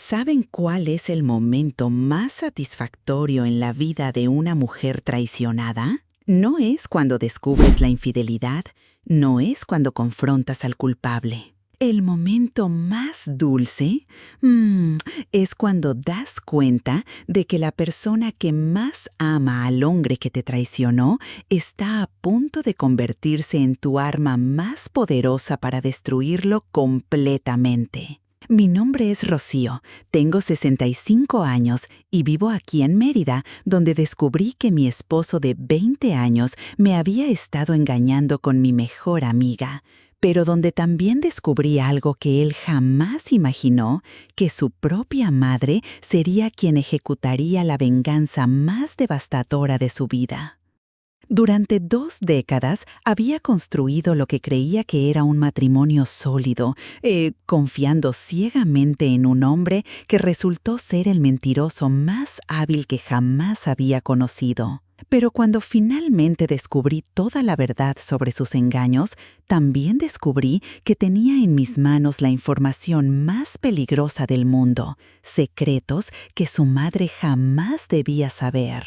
¿Saben cuál es el momento más satisfactorio en la vida de una mujer traicionada? No es cuando descubres la infidelidad, no es cuando confrontas al culpable. El momento más dulce es cuando das cuenta de que la persona que más ama al hombre que te traicionó está a punto de convertirse en tu arma más poderosa para destruirlo completamente. Mi nombre es Rocío, tengo 65 años y vivo aquí en Mérida, donde descubrí que mi esposo de 20 años me había estado engañando con mi mejor amiga, pero donde también descubrí algo que él jamás imaginó, que su propia madre sería quien ejecutaría la venganza más devastadora de su vida. Durante 2 décadas había construido lo que creía que era un matrimonio sólido, confiando ciegamente en un hombre que resultó ser el mentiroso más hábil que jamás había conocido. Pero cuando finalmente descubrí toda la verdad sobre sus engaños, también descubrí que tenía en mis manos la información más peligrosa del mundo, secretos que su madre jamás debía saber.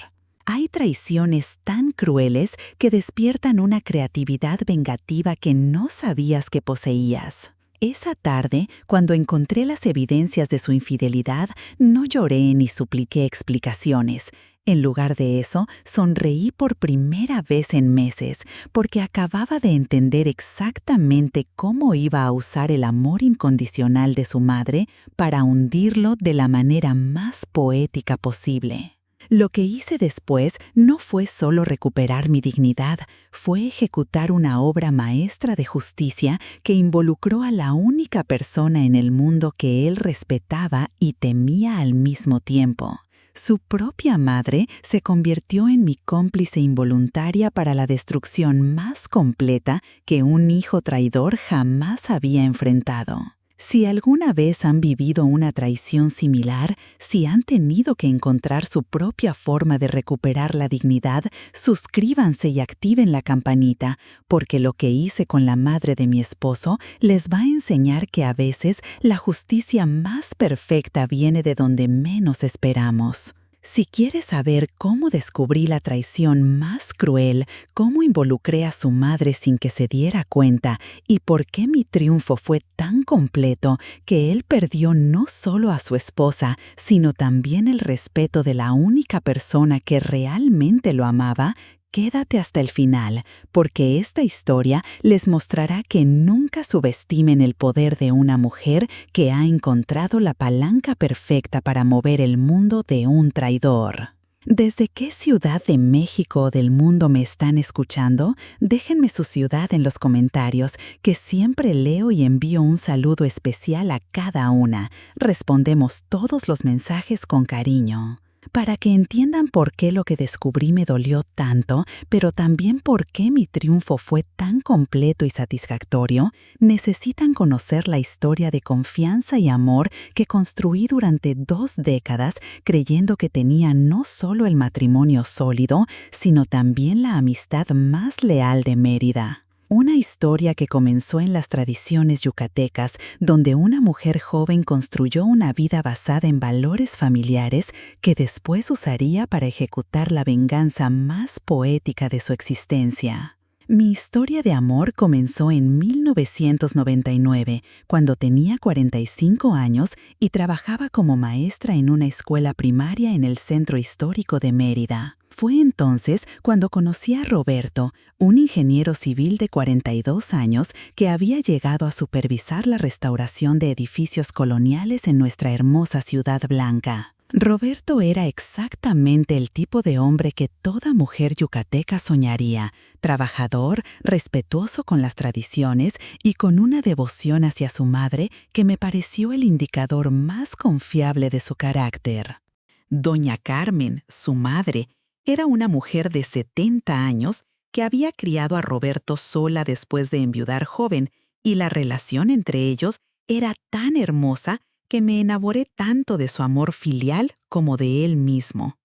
Hay traiciones tan crueles que despiertan una creatividad vengativa que no sabías que poseías. Esa tarde, cuando encontré las evidencias de su infidelidad, no lloré ni supliqué explicaciones. En lugar de eso, sonreí por primera vez en meses, porque acababa de entender exactamente cómo iba a usar el amor incondicional de su madre para hundirlo de la manera más poética posible. Lo que hice después no fue solo recuperar mi dignidad, fue ejecutar una obra maestra de justicia que involucró a la única persona en el mundo que él respetaba y temía al mismo tiempo. Su propia madre se convirtió en mi cómplice involuntaria para la destrucción más completa que un hijo traidor jamás había enfrentado. Si alguna vez han vivido una traición similar, si han tenido que encontrar su propia forma de recuperar la dignidad, suscríbanse y activen la campanita, porque lo que hice con la madre de mi esposo les va a enseñar que a veces la justicia más perfecta viene de donde menos esperamos. Si quieres saber cómo descubrí la traición más cruel, cómo involucré a su madre sin que se diera cuenta y por qué mi triunfo fue tan completo que él perdió no solo a su esposa, sino también el respeto de la única persona que realmente lo amaba, quédate hasta el final, porque esta historia les mostrará que nunca subestimen el poder de una mujer que ha encontrado la palanca perfecta para mover el mundo de un traidor. ¿Desde qué ciudad de México o del mundo me están escuchando? Déjenme su ciudad en los comentarios, que siempre leo y envío un saludo especial a cada una. Respondemos todos los mensajes con cariño. Para que entiendan por qué lo que descubrí me dolió tanto, pero también por qué mi triunfo fue tan completo y satisfactorio, necesitan conocer la historia de confianza y amor que construí durante 2 décadas, creyendo que tenía no solo el matrimonio sólido, sino también la amistad más leal de Mérida. Una historia que comenzó en las tradiciones yucatecas, donde una mujer joven construyó una vida basada en valores familiares que después usaría para ejecutar la venganza más poética de su existencia. Mi historia de amor comenzó en 1999, cuando tenía 45 años y trabajaba como maestra en una escuela primaria en el centro histórico de Mérida. Fue entonces cuando conocí a Roberto, un ingeniero civil de 42 años que había llegado a supervisar la restauración de edificios coloniales en nuestra hermosa Ciudad Blanca. Roberto era exactamente el tipo de hombre que toda mujer yucateca soñaría: trabajador, respetuoso con las tradiciones y con una devoción hacia su madre que me pareció el indicador más confiable de su carácter. Doña Carmen, su madre, era una mujer de 70 años que había criado a Roberto sola después de enviudar joven, y la relación entre ellos era tan hermosa que me enamoré tanto de su amor filial como de él mismo.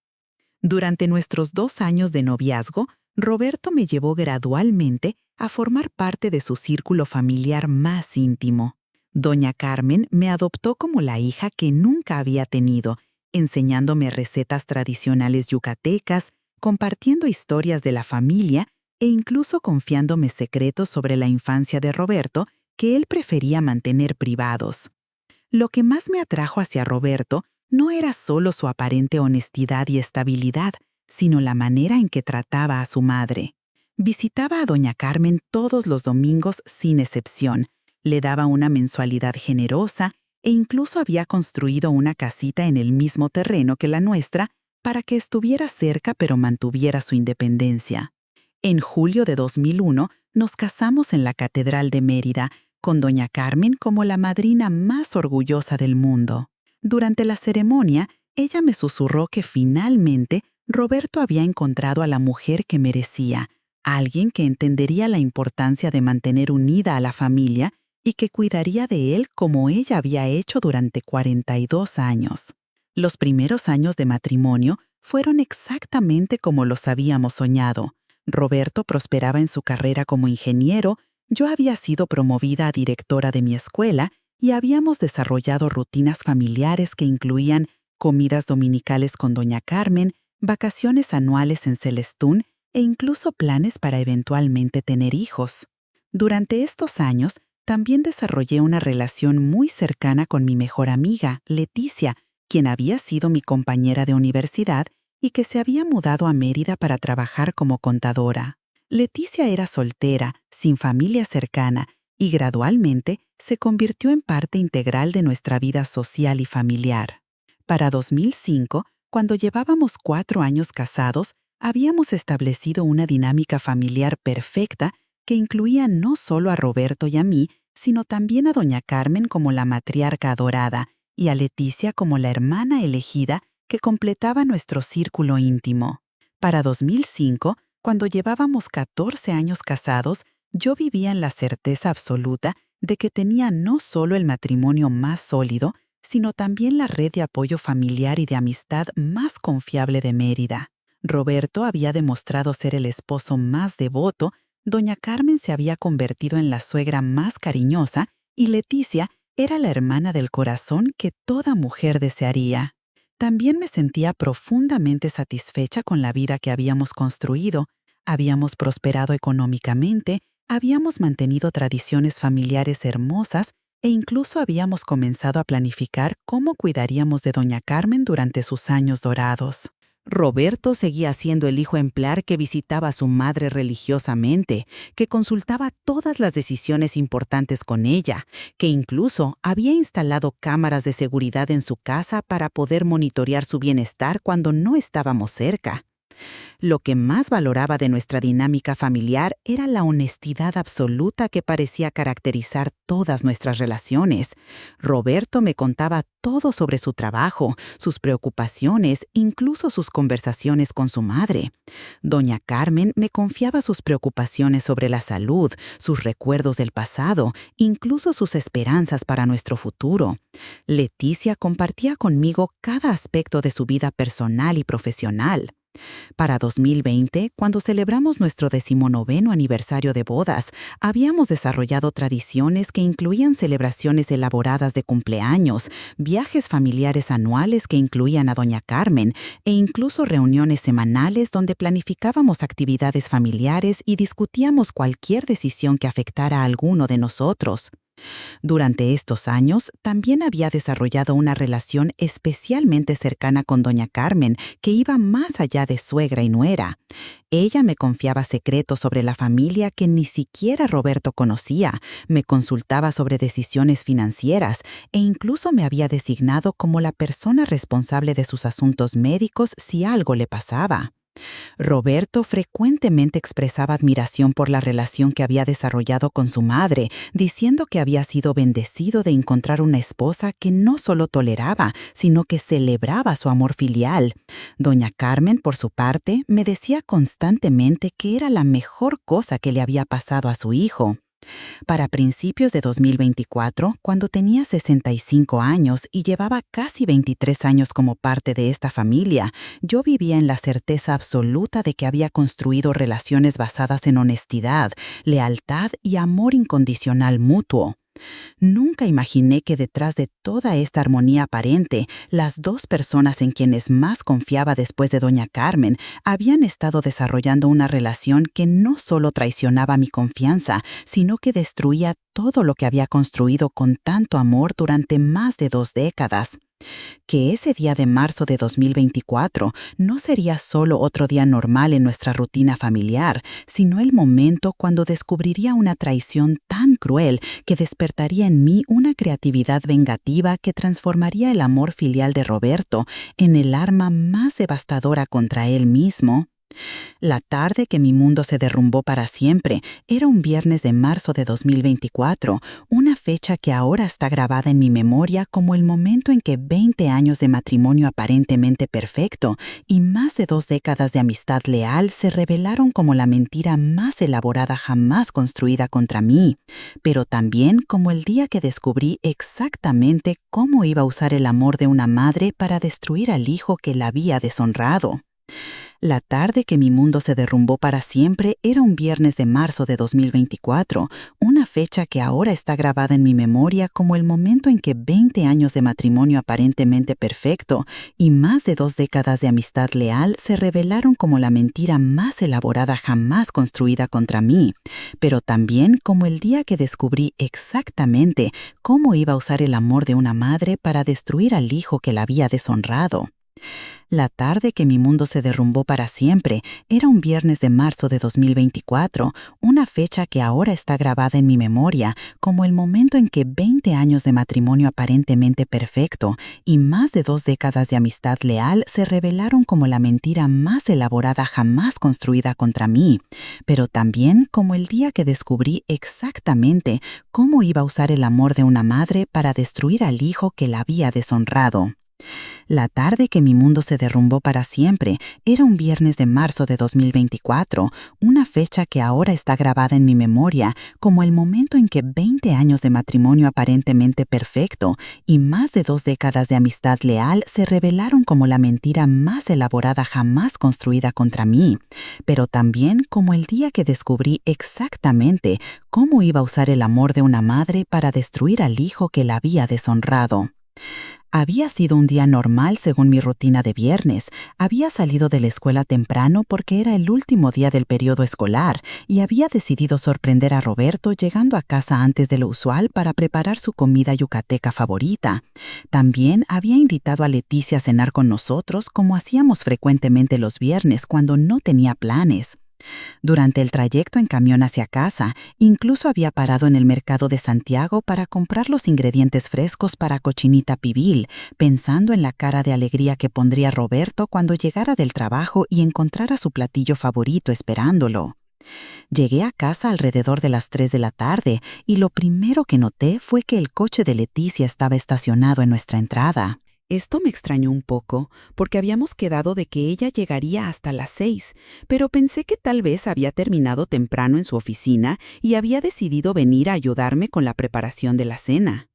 Durante nuestros 2 años de noviazgo, Roberto me llevó gradualmente a formar parte de su círculo familiar más íntimo. Doña Carmen me adoptó como la hija que nunca había tenido, enseñándome recetas tradicionales yucatecas, compartiendo historias de la familia e incluso confiándome secretos sobre la infancia de Roberto que él prefería mantener privados. Lo que más me atrajo hacia Roberto no era solo su aparente honestidad y estabilidad, sino la manera en que trataba a su madre. Visitaba a doña Carmen todos los domingos sin excepción, le daba una mensualidad generosa e incluso había construido una casita en el mismo terreno que la nuestra para que estuviera cerca pero mantuviera su independencia. En julio de 2001 nos casamos en la Catedral de Mérida, con doña Carmen como la madrina más orgullosa del mundo. Durante la ceremonia, ella me susurró que finalmente Roberto había encontrado a la mujer que merecía, alguien que entendería la importancia de mantener unida a la familia y que cuidaría de él como ella había hecho durante 42 años. Los primeros años de matrimonio fueron exactamente como los habíamos soñado. Roberto prosperaba en su carrera como ingeniero, yo había sido promovida a directora de mi escuela y habíamos desarrollado rutinas familiares que incluían comidas dominicales con doña Carmen, vacaciones anuales en Celestún e incluso planes para eventualmente tener hijos. Durante estos años, también desarrollé una relación muy cercana con mi mejor amiga, Leticia, quien había sido mi compañera de universidad y que se había mudado a Mérida para trabajar como contadora. Leticia era soltera, sin familia cercana, y gradualmente se convirtió en parte integral de nuestra vida social y familiar. Para 2005, cuando llevábamos 4 años casados, habíamos establecido una dinámica familiar perfecta que incluía no solo a Roberto y a mí, sino también a doña Carmen como la matriarca adorada y a Leticia como la hermana elegida que completaba nuestro círculo íntimo. Para 2005, cuando llevábamos 14 años casados, yo vivía en la certeza absoluta de que tenía no solo el matrimonio más sólido, sino también la red de apoyo familiar y de amistad más confiable de Mérida. Roberto había demostrado ser el esposo más devoto, doña Carmen se había convertido en la suegra más cariñosa y Leticia era la hermana del corazón que toda mujer desearía. También me sentía profundamente satisfecha con la vida que habíamos construido. Habíamos prosperado económicamente, habíamos mantenido tradiciones familiares hermosas e incluso habíamos comenzado a planificar cómo cuidaríamos de doña Carmen durante sus años dorados. Roberto seguía siendo el hijo ejemplar que visitaba a su madre religiosamente, que consultaba todas las decisiones importantes con ella, que incluso había instalado cámaras de seguridad en su casa para poder monitorear su bienestar cuando no estábamos cerca. Lo que más valoraba de nuestra dinámica familiar era la honestidad absoluta que parecía caracterizar todas nuestras relaciones. Roberto me contaba todo sobre su trabajo, sus preocupaciones, incluso sus conversaciones con su madre. Doña Carmen me confiaba sus preocupaciones sobre la salud, sus recuerdos del pasado, incluso sus esperanzas para nuestro futuro. Leticia compartía conmigo cada aspecto de su vida personal y profesional. Para 2020, cuando celebramos nuestro 19º aniversario de bodas, habíamos desarrollado tradiciones que incluían celebraciones elaboradas de cumpleaños, viajes familiares anuales que incluían a doña Carmen e incluso reuniones semanales donde planificábamos actividades familiares y discutíamos cualquier decisión que afectara a alguno de nosotros. Durante estos años, también había desarrollado una relación especialmente cercana con doña Carmen, que iba más allá de suegra y nuera. Ella me confiaba secretos sobre la familia que ni siquiera Roberto conocía, me consultaba sobre decisiones financieras e incluso me había designado como la persona responsable de sus asuntos médicos si algo le pasaba. Roberto frecuentemente expresaba admiración por la relación que había desarrollado con su madre, diciendo que había sido bendecido de encontrar una esposa que no solo toleraba, sino que celebraba su amor filial. Doña Carmen, por su parte, me decía constantemente que era la mejor cosa que le había pasado a su hijo. Para principios de 2024, cuando tenía 65 años y llevaba casi 23 años como parte de esta familia, yo vivía en la certeza absoluta de que había construido relaciones basadas en honestidad, lealtad y amor incondicional mutuo. Nunca imaginé que detrás de toda esta armonía aparente, las dos personas en quienes más confiaba después de doña Carmen habían estado desarrollando una relación que no solo traicionaba mi confianza, sino que destruía todo lo que había construido con tanto amor durante más de 2 décadas. Que ese día de marzo de 2024 no sería solo otro día normal en nuestra rutina familiar, sino el momento cuando descubriría una traición tan cruel que despertaría en mí una creatividad vengativa que transformaría el amor filial de Roberto en el arma más devastadora contra él mismo. La tarde que mi mundo se derrumbó para siempre era un viernes de marzo de 2024, una fecha que ahora está grabada en mi memoria como el momento en que 20 años de matrimonio aparentemente perfecto y más de 2 décadas de amistad leal se revelaron como la mentira más elaborada jamás construida contra mí, pero también como el día que descubrí exactamente cómo iba a usar el amor de una madre para destruir al hijo que la había deshonrado. La tarde que mi mundo se derrumbó para siempre era un viernes de marzo de 2024, una fecha que ahora está grabada en mi memoria como el momento en que 20 años de matrimonio aparentemente perfecto y más de 2 décadas de amistad leal se revelaron como la mentira más elaborada jamás construida contra mí, pero también como el día que descubrí exactamente cómo iba a usar el amor de una madre para destruir al hijo que la había deshonrado. La tarde que mi mundo se derrumbó para siempre era un viernes de marzo de 2024, una fecha que ahora está grabada en mi memoria como el momento en que 20 años de matrimonio aparentemente perfecto y más de 2 décadas de amistad leal se revelaron como la mentira más elaborada jamás construida contra mí, pero también como el día que descubrí exactamente cómo iba a usar el amor de una madre para destruir al hijo que la había deshonrado. La tarde que mi mundo se derrumbó para siempre era un viernes de marzo de 2024, una fecha que ahora está grabada en mi memoria como el momento en que 20 años de matrimonio aparentemente perfecto y más de 2 décadas de amistad leal se revelaron como la mentira más elaborada jamás construida contra mí, pero también como el día que descubrí exactamente cómo iba a usar el amor de una madre para destruir al hijo que la había deshonrado. Había sido un día normal según mi rutina de viernes. Había salido de la escuela temprano porque era el último día del periodo escolar y había decidido sorprender a Roberto llegando a casa antes de lo usual para preparar su comida yucateca favorita. También había invitado a Leticia a cenar con nosotros como hacíamos frecuentemente los viernes cuando no tenía planes. Durante el trayecto en camión hacia casa, incluso había parado en el mercado de Santiago para comprar los ingredientes frescos para cochinita pibil, pensando en la cara de alegría que pondría Roberto cuando llegara del trabajo y encontrara su platillo favorito esperándolo. Llegué a casa alrededor de las 3 de la tarde y lo primero que noté fue que el coche de Leticia estaba estacionado en nuestra entrada. Esto me extrañó un poco, porque habíamos quedado de que ella llegaría hasta las 6, pero pensé que tal vez había terminado temprano en su oficina y había decidido venir a ayudarme con la preparación de la cena.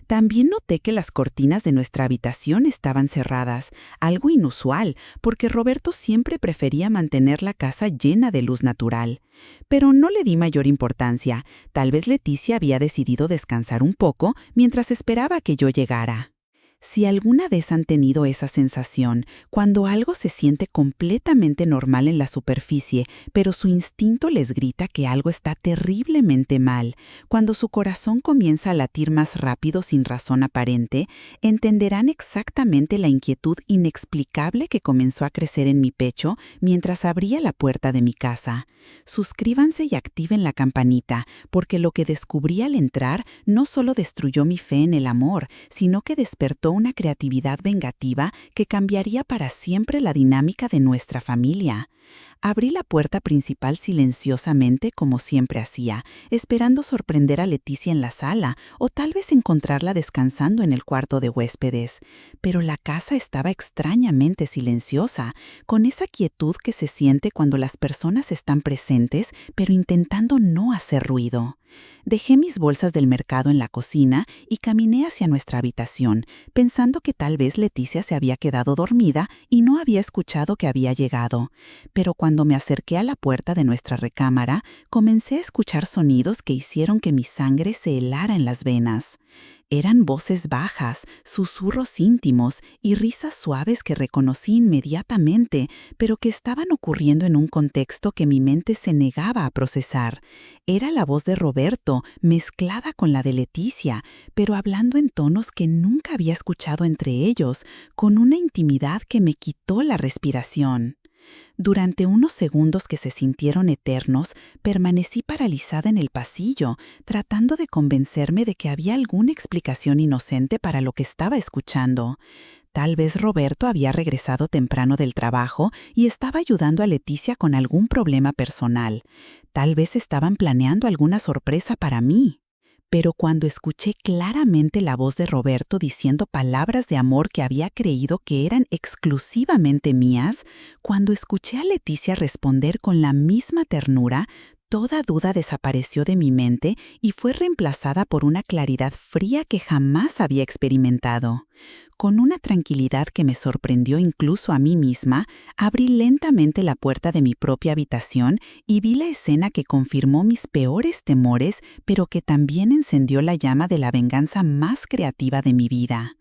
También noté que las cortinas de nuestra habitación estaban cerradas, algo inusual, porque Roberto siempre prefería mantener la casa llena de luz natural. Pero no le di mayor importancia, tal vez Leticia había decidido descansar un poco mientras esperaba que yo llegara. Si alguna vez han tenido esa sensación, cuando algo se siente completamente normal en la superficie, pero su instinto les grita que algo está terriblemente mal, cuando su corazón comienza a latir más rápido sin razón aparente, entenderán exactamente la inquietud inexplicable que comenzó a crecer en mi pecho mientras abría la puerta de mi casa. Suscríbanse y activen la campanita, porque lo que descubrí al entrar no solo destruyó mi fe en el amor, sino que despertó una creatividad vengativa que cambiaría para siempre la dinámica de nuestra familia. Abrí la puerta principal silenciosamente como siempre hacía, esperando sorprender a Leticia en la sala o tal vez encontrarla descansando en el cuarto de huéspedes. Pero la casa estaba extrañamente silenciosa, con esa quietud que se siente cuando las personas están presentes pero intentando no hacer ruido. Dejé mis bolsas del mercado en la cocina y caminé hacia nuestra habitación, pensando que tal vez Leticia se había quedado dormida y no había escuchado que había llegado. Pero cuando me acerqué a la puerta de nuestra recámara, comencé a escuchar sonidos que hicieron que mi sangre se helara en las venas. Eran voces bajas, susurros íntimos y risas suaves que reconocí inmediatamente, pero que estaban ocurriendo en un contexto que mi mente se negaba a procesar. Era la voz de Roberto, mezclada con la de Leticia, pero hablando en tonos que nunca había escuchado entre ellos, con una intimidad que me quitó la respiración. Durante unos segundos que se sintieron eternos, permanecí paralizada en el pasillo, tratando de convencerme de que había alguna explicación inocente para lo que estaba escuchando. Tal vez Roberto había regresado temprano del trabajo y estaba ayudando a Leticia con algún problema personal. Tal vez estaban planeando alguna sorpresa para mí. Pero cuando escuché claramente la voz de Roberto diciendo palabras de amor que había creído que eran exclusivamente mías, cuando escuché a Leticia responder con la misma ternura, toda duda desapareció de mi mente y fue reemplazada por una claridad fría que jamás había experimentado. Con una tranquilidad que me sorprendió incluso a mí misma, abrí lentamente la puerta de mi propia habitación y vi la escena que confirmó mis peores temores, pero que también encendió la llama de la venganza más creativa de mi vida.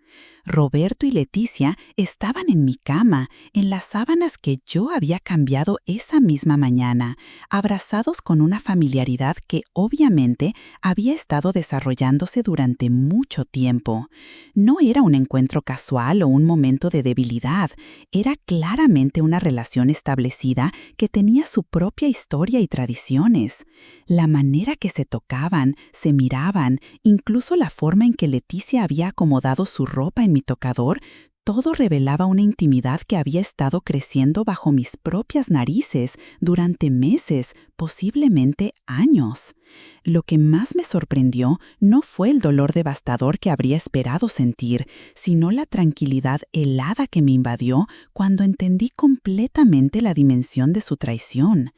Roberto y Leticia estaban en mi cama, en las sábanas que yo había cambiado esa misma mañana, abrazados con una familiaridad que obviamente había estado desarrollándose durante mucho tiempo. No era un encuentro casual o un momento de debilidad, era claramente una relación establecida que tenía su propia historia y tradiciones. La manera que se tocaban, se miraban, incluso la forma en que Leticia había acomodado su ropa en mi tocador, todo revelaba una intimidad que había estado creciendo bajo mis propias narices durante meses, posiblemente años. Lo que más me sorprendió no fue el dolor devastador que habría esperado sentir, sino la tranquilidad helada que me invadió cuando entendí completamente la dimensión de su traición.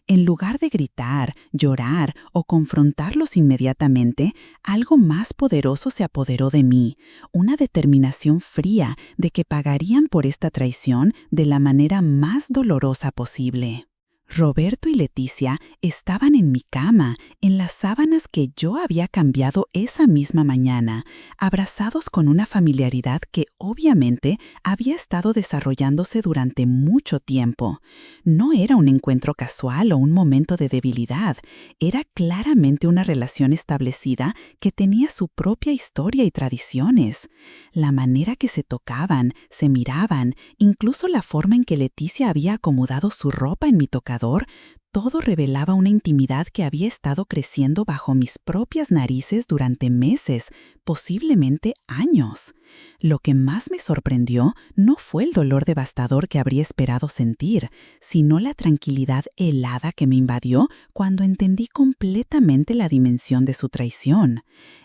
En lugar de gritar, llorar o confrontarlos inmediatamente, algo más poderoso se apoderó de mí, una determinación fría de que pagarían por esta traición de la manera más dolorosa posible. Roberto y Leticia estaban en mi cama, en las sábanas que yo había cambiado esa misma mañana, abrazados con una familiaridad que obviamente había estado desarrollándose durante mucho tiempo. No era un encuentro casual o un momento de debilidad, era claramente una relación establecida que tenía su propia historia y tradiciones. La manera que se tocaban, se miraban, incluso la forma en que Leticia había acomodado su ropa en mi tocador, todo revelaba una intimidad que había estado creciendo bajo mis propias narices durante meses, posiblemente años. Lo que más me sorprendió no fue el dolor devastador que habría esperado sentir, sino la tranquilidad helada que me invadió cuando entendí completamente la dimensión de su traición.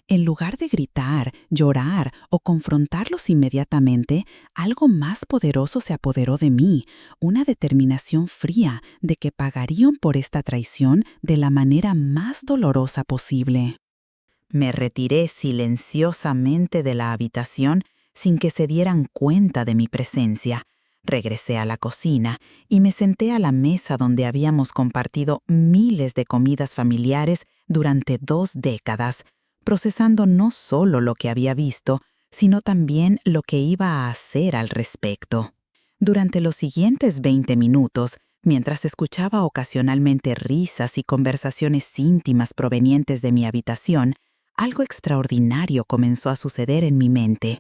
En lugar de gritar, llorar o confrontarlos inmediatamente, algo más poderoso se apoderó de mí, una determinación fría de que pagarían por esta traición de la manera más dolorosa posible. Me retiré silenciosamente de la habitación sin que se dieran cuenta de mi presencia. Regresé a la cocina y me senté a la mesa donde habíamos compartido miles de comidas familiares durante 2 décadas, procesando no solo lo que había visto, sino también lo que iba a hacer al respecto. Durante los siguientes 20 minutos, mientras escuchaba ocasionalmente risas y conversaciones íntimas provenientes de mi habitación, algo extraordinario comenzó a suceder en mi mente.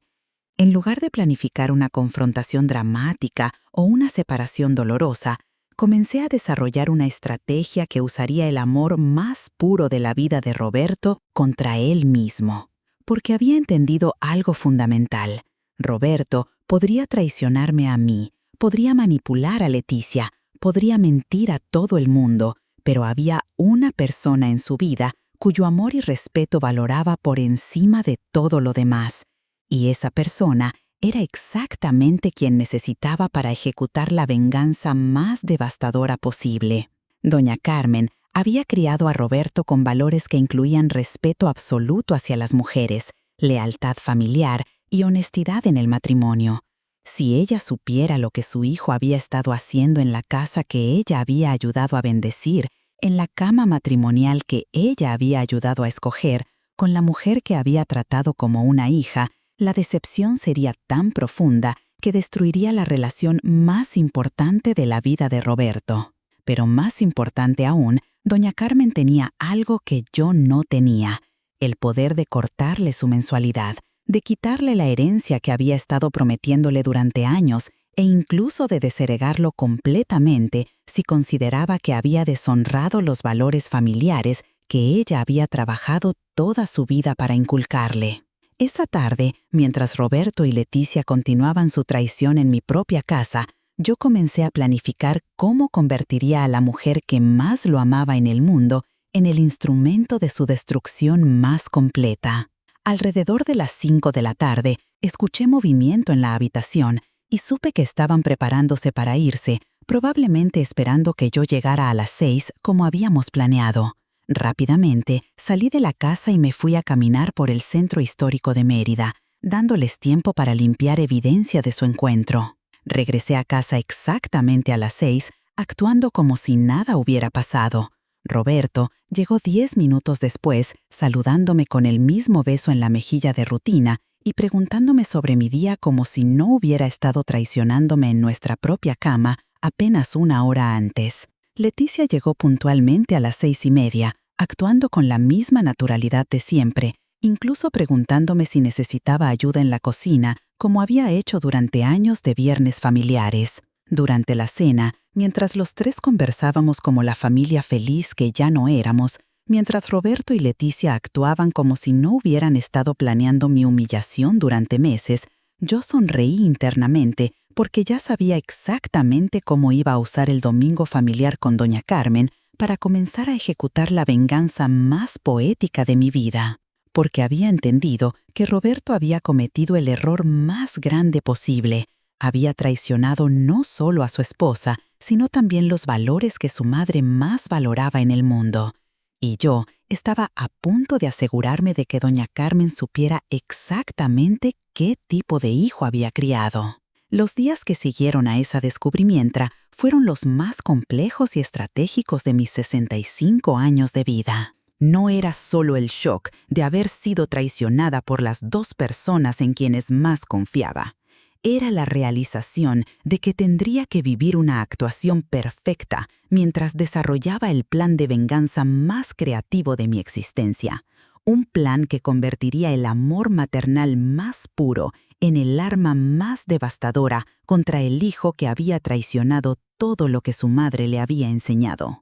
En lugar de planificar una confrontación dramática o una separación dolorosa, comencé a desarrollar una estrategia que usaría el amor más puro de la vida de Roberto contra él mismo. Porque había entendido algo fundamental. Roberto podría traicionarme a mí, podría manipular a Leticia, podría mentir a todo el mundo, pero había una persona en su vida cuyo amor y respeto valoraba por encima de todo lo demás. Y esa persona era exactamente quien necesitaba para ejecutar la venganza más devastadora posible. Doña Carmen Había criado a Roberto con valores que incluían respeto absoluto hacia las mujeres, lealtad familiar y honestidad en el matrimonio. Si ella supiera lo que su hijo había estado haciendo en la casa que ella había ayudado a bendecir, en la cama matrimonial que ella había ayudado a escoger, con la mujer que había tratado como una hija, la decepción sería tan profunda que destruiría la relación más importante de la vida de Roberto. Pero más importante aún, doña Carmen tenía algo que yo no tenía: el poder de cortarle su mensualidad, de quitarle la herencia que había estado prometiéndole durante años e incluso de desheredarlo completamente si consideraba que había deshonrado los valores familiares que ella había trabajado toda su vida para inculcarle. Esa tarde, mientras Roberto y Leticia continuaban su traición en mi propia casa, yo comencé a planificar cómo convertiría a la mujer que más lo amaba en el mundo en el instrumento de su destrucción más completa. Alrededor de las 5 de la tarde, escuché movimiento en la habitación y supe que estaban preparándose para irse, probablemente esperando que yo llegara a las 6 como habíamos planeado. Rápidamente, salí de la casa y me fui a caminar por el centro histórico de Mérida, dándoles tiempo para limpiar evidencia de su encuentro. Regresé a casa exactamente a las 6, actuando como si nada hubiera pasado. Roberto llegó 10 minutos después, saludándome con el mismo beso en la mejilla de rutina y preguntándome sobre mi día como si no hubiera estado traicionándome en nuestra propia cama apenas una hora antes. Leticia llegó puntualmente a las 6:30, actuando con la misma naturalidad de siempre, incluso preguntándome si necesitaba ayuda en la cocina, como había hecho durante años de viernes familiares. Durante la cena, mientras los tres conversábamos como la familia feliz que ya no éramos, mientras Roberto y Leticia actuaban como si no hubieran estado planeando mi humillación durante meses, yo sonreí internamente porque ya sabía exactamente cómo iba a usar el domingo familiar con doña Carmen para comenzar a ejecutar la venganza más poética de mi vida. Porque había entendido que Roberto había cometido el error más grande posible. Había traicionado no solo a su esposa, sino también los valores que su madre más valoraba en el mundo. Y yo estaba a punto de asegurarme de que doña Carmen supiera exactamente qué tipo de hijo había criado. Los días que siguieron a esa descubrimiento fueron los más complejos y estratégicos de mis 65 años de vida. No era solo el shock de haber sido traicionada por las dos personas en quienes más confiaba. Era la realización de que tendría que vivir una actuación perfecta mientras desarrollaba el plan de venganza más creativo de mi existencia. Un plan que convertiría el amor maternal más puro en el arma más devastadora contra el hijo que había traicionado todo lo que su madre le había enseñado.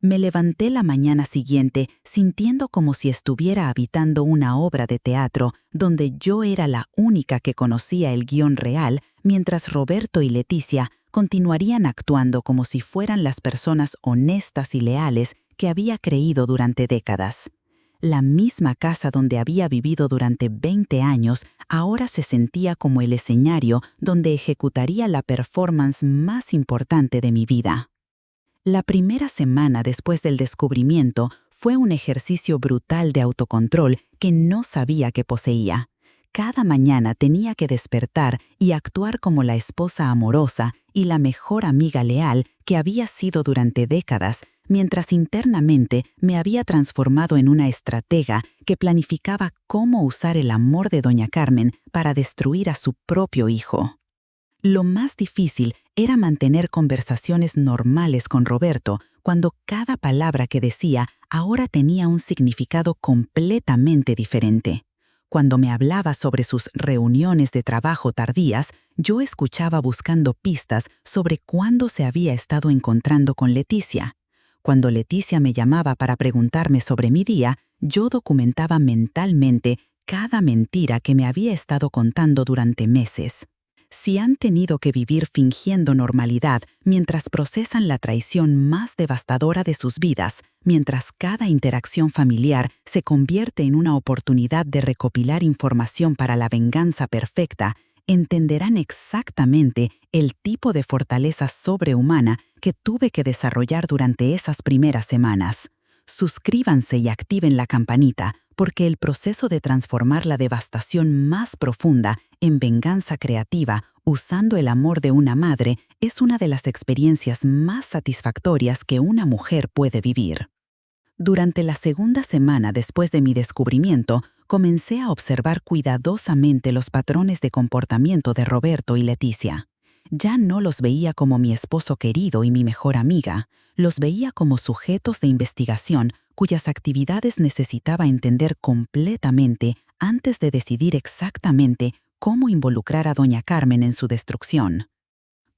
Me levanté la mañana siguiente sintiendo como si estuviera habitando una obra de teatro donde yo era la única que conocía el guión real, mientras Roberto y Leticia continuarían actuando como si fueran las personas honestas y leales que había creído durante décadas. La misma casa donde había vivido durante 20 años ahora se sentía como el escenario donde ejecutaría la performance más importante de mi vida. La primera semana después del descubrimiento fue un ejercicio brutal de autocontrol que no sabía que poseía. Cada mañana tenía que despertar y actuar como la esposa amorosa y la mejor amiga leal que había sido durante décadas, mientras internamente me había transformado en una estratega que planificaba cómo usar el amor de doña Carmen para destruir a su propio hijo. Lo más difícil era mantener conversaciones normales con Roberto cuando cada palabra que decía ahora tenía un significado completamente diferente. Cuando me hablaba sobre sus reuniones de trabajo tardías, yo escuchaba buscando pistas sobre cuándo se había estado encontrando con Leticia. Cuando Leticia me llamaba para preguntarme sobre mi día, yo documentaba mentalmente cada mentira que me había estado contando durante meses. Si han tenido que vivir fingiendo normalidad mientras procesan la traición más devastadora de sus vidas, mientras cada interacción familiar se convierte en una oportunidad de recopilar información para la venganza perfecta, entenderán exactamente el tipo de fortaleza sobrehumana que tuve que desarrollar durante esas primeras semanas. Suscríbanse y activen la campanita, porque el proceso de transformar la devastación más profunda en venganza creativa usando el amor de una madre es una de las experiencias más satisfactorias que una mujer puede vivir. Durante la segunda semana después de mi descubrimiento, comencé a observar cuidadosamente los patrones de comportamiento de Roberto y Leticia. Ya no los veía como mi esposo querido y mi mejor amiga, los veía como sujetos de investigación cuyas actividades necesitaba entender completamente antes de decidir exactamente cómo involucrar a doña Carmen en su destrucción.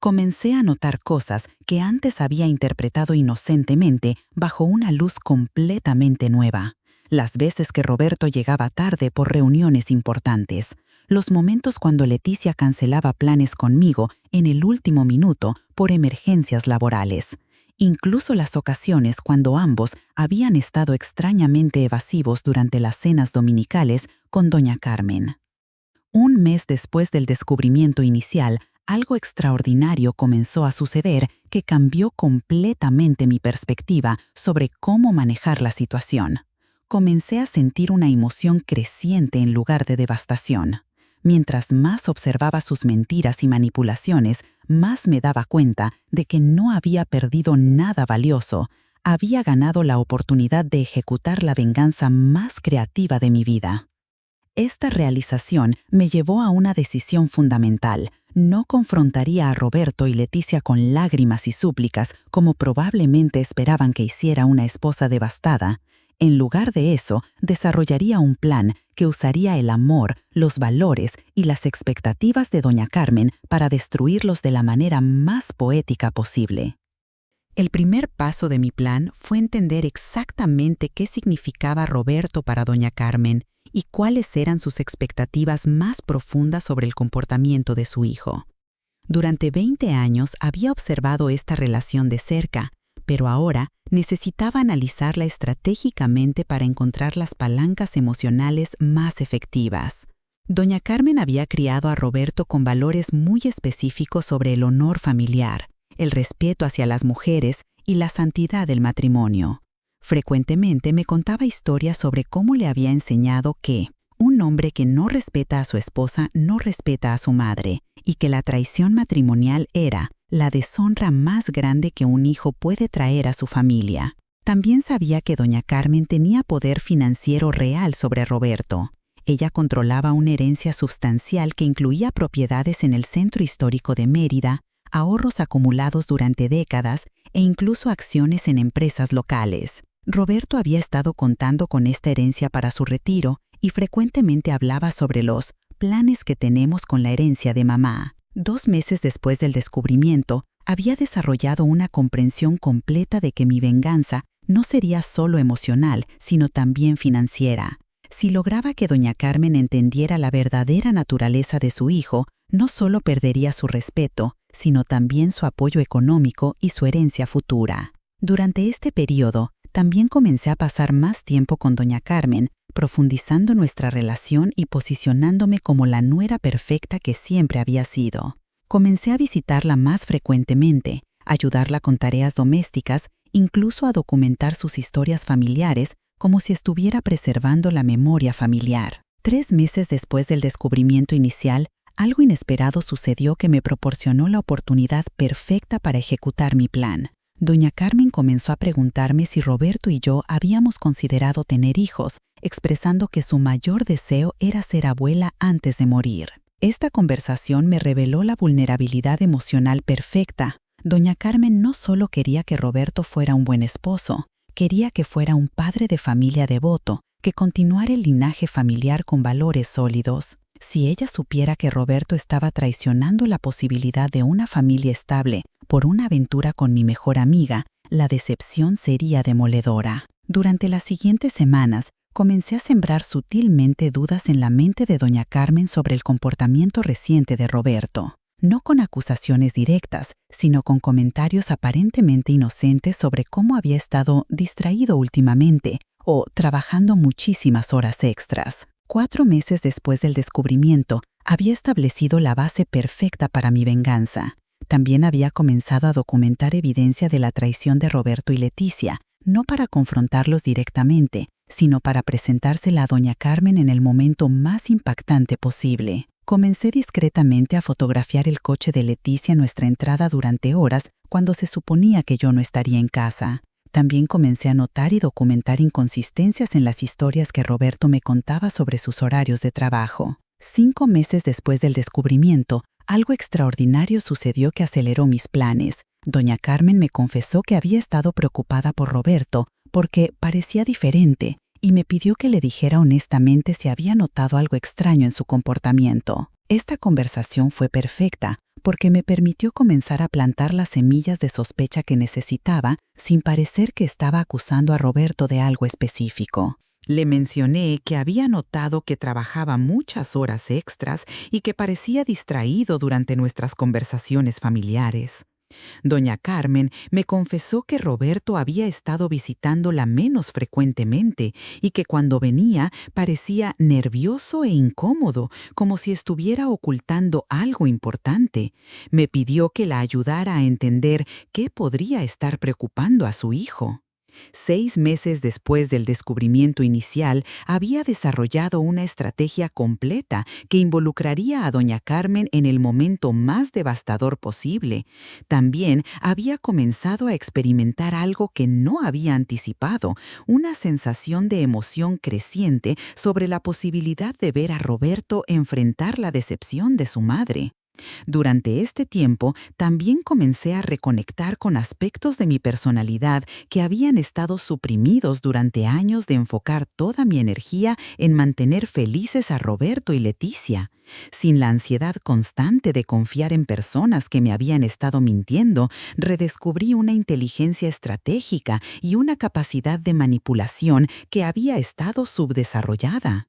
Comencé a notar cosas que antes había interpretado inocentemente bajo una luz completamente nueva. Las veces que Roberto llegaba tarde por reuniones importantes, los momentos cuando Leticia cancelaba planes conmigo en el último minuto por emergencias laborales, incluso las ocasiones cuando ambos habían estado extrañamente evasivos durante las cenas dominicales con doña Carmen. Un mes después del descubrimiento inicial, algo extraordinario comenzó a suceder que cambió completamente mi perspectiva sobre cómo manejar la situación. Comencé a sentir una emoción creciente en lugar de devastación. Mientras más observaba sus mentiras y manipulaciones, más me daba cuenta de que no había perdido nada valioso. Había ganado la oportunidad de ejecutar la venganza más creativa de mi vida. Esta realización me llevó a una decisión fundamental. No confrontaría a Roberto y Leticia con lágrimas y súplicas como probablemente esperaban que hiciera una esposa devastada. En lugar de eso, desarrollaría un plan que usaría el amor, los valores y las expectativas de doña Carmen para destruirlos de la manera más poética posible. El primer paso de mi plan fue entender exactamente qué significaba Roberto para doña Carmen y cuáles eran sus expectativas más profundas sobre el comportamiento de su hijo. Durante 20 años había observado esta relación de cerca, pero ahora necesitaba analizarla estratégicamente para encontrar las palancas emocionales más efectivas. Doña Carmen había criado a Roberto con valores muy específicos sobre el honor familiar, el respeto hacia las mujeres y la santidad del matrimonio. Frecuentemente me contaba historias sobre cómo le había enseñado que un hombre que no respeta a su esposa no respeta a su madre y que la traición matrimonial era la deshonra más grande que un hijo puede traer a su familia. También sabía que doña Carmen tenía poder financiero real sobre Roberto. Ella controlaba una herencia sustancial que incluía propiedades en el centro histórico de Mérida, ahorros acumulados durante décadas e incluso acciones en empresas locales. Roberto había estado contando con esta herencia para su retiro y frecuentemente hablaba sobre los planes que tenemos con la herencia de mamá. 2 meses después del descubrimiento, había desarrollado una comprensión completa de que mi venganza no sería solo emocional, sino también financiera. Si lograba que doña Carmen entendiera la verdadera naturaleza de su hijo, no solo perdería su respeto, sino también su apoyo económico y su herencia futura. Durante este periodo, también comencé a pasar más tiempo con doña Carmen, profundizando nuestra relación y posicionándome como la nuera perfecta que siempre había sido. Comencé a visitarla más frecuentemente, ayudarla con tareas domésticas, incluso a documentar sus historias familiares como si estuviera preservando la memoria familiar. 3 meses después del descubrimiento inicial, algo inesperado sucedió que me proporcionó la oportunidad perfecta para ejecutar mi plan. Doña Carmen comenzó a preguntarme si Roberto y yo habíamos considerado tener hijos, expresando que su mayor deseo era ser abuela antes de morir. Esta conversación me reveló la vulnerabilidad emocional perfecta. Doña Carmen no solo quería que Roberto fuera un buen esposo, quería que fuera un padre de familia devoto, que continuara el linaje familiar con valores sólidos. Si ella supiera que Roberto estaba traicionando la posibilidad de una familia estable por una aventura con mi mejor amiga, la decepción sería demoledora. Durante las siguientes semanas, comencé a sembrar sutilmente dudas en la mente de doña Carmen sobre el comportamiento reciente de Roberto. No con acusaciones directas, sino con comentarios aparentemente inocentes sobre cómo había estado distraído últimamente o trabajando muchísimas horas extras. 4 meses después del descubrimiento, Había establecido la base perfecta para mi venganza. También había comenzado a documentar evidencia de la traición de Roberto y Leticia, no para confrontarlos directamente, sino para presentársela a doña Carmen en el momento más impactante posible. Comencé discretamente a fotografiar el coche de Leticia en nuestra entrada durante horas cuando se suponía que yo no estaría en casa. También comencé a notar y documentar inconsistencias en las historias que Roberto me contaba sobre sus horarios de trabajo. 5 meses después del descubrimiento, algo extraordinario sucedió que aceleró mis planes. Doña Carmen me confesó que había estado preocupada por Roberto porque parecía diferente y me pidió que le dijera honestamente si había notado algo extraño en su comportamiento. Esta conversación fue perfecta porque me permitió comenzar a plantar las semillas de sospecha que necesitaba sin parecer que estaba acusando a Roberto de algo específico. Le mencioné que había notado que trabajaba muchas horas extras y que parecía distraído durante nuestras conversaciones familiares. Doña Carmen me confesó que Roberto había estado visitándola menos frecuentemente y que cuando venía parecía nervioso e incómodo, como si estuviera ocultando algo importante. Me pidió que la ayudara a entender qué podría estar preocupando a su hijo. 6 meses después del descubrimiento inicial, había desarrollado una estrategia completa que involucraría a doña Carmen en el momento más devastador posible. También había comenzado a experimentar algo que no había anticipado, una sensación de emoción creciente sobre la posibilidad de ver a Roberto enfrentar la decepción de su madre. Durante este tiempo, también comencé a reconectar con aspectos de mi personalidad que habían estado suprimidos durante años de enfocar toda mi energía en mantener felices a Roberto y Leticia. Sin la ansiedad constante de confiar en personas que me habían estado mintiendo, redescubrí una inteligencia estratégica y una capacidad de manipulación que había estado subdesarrollada.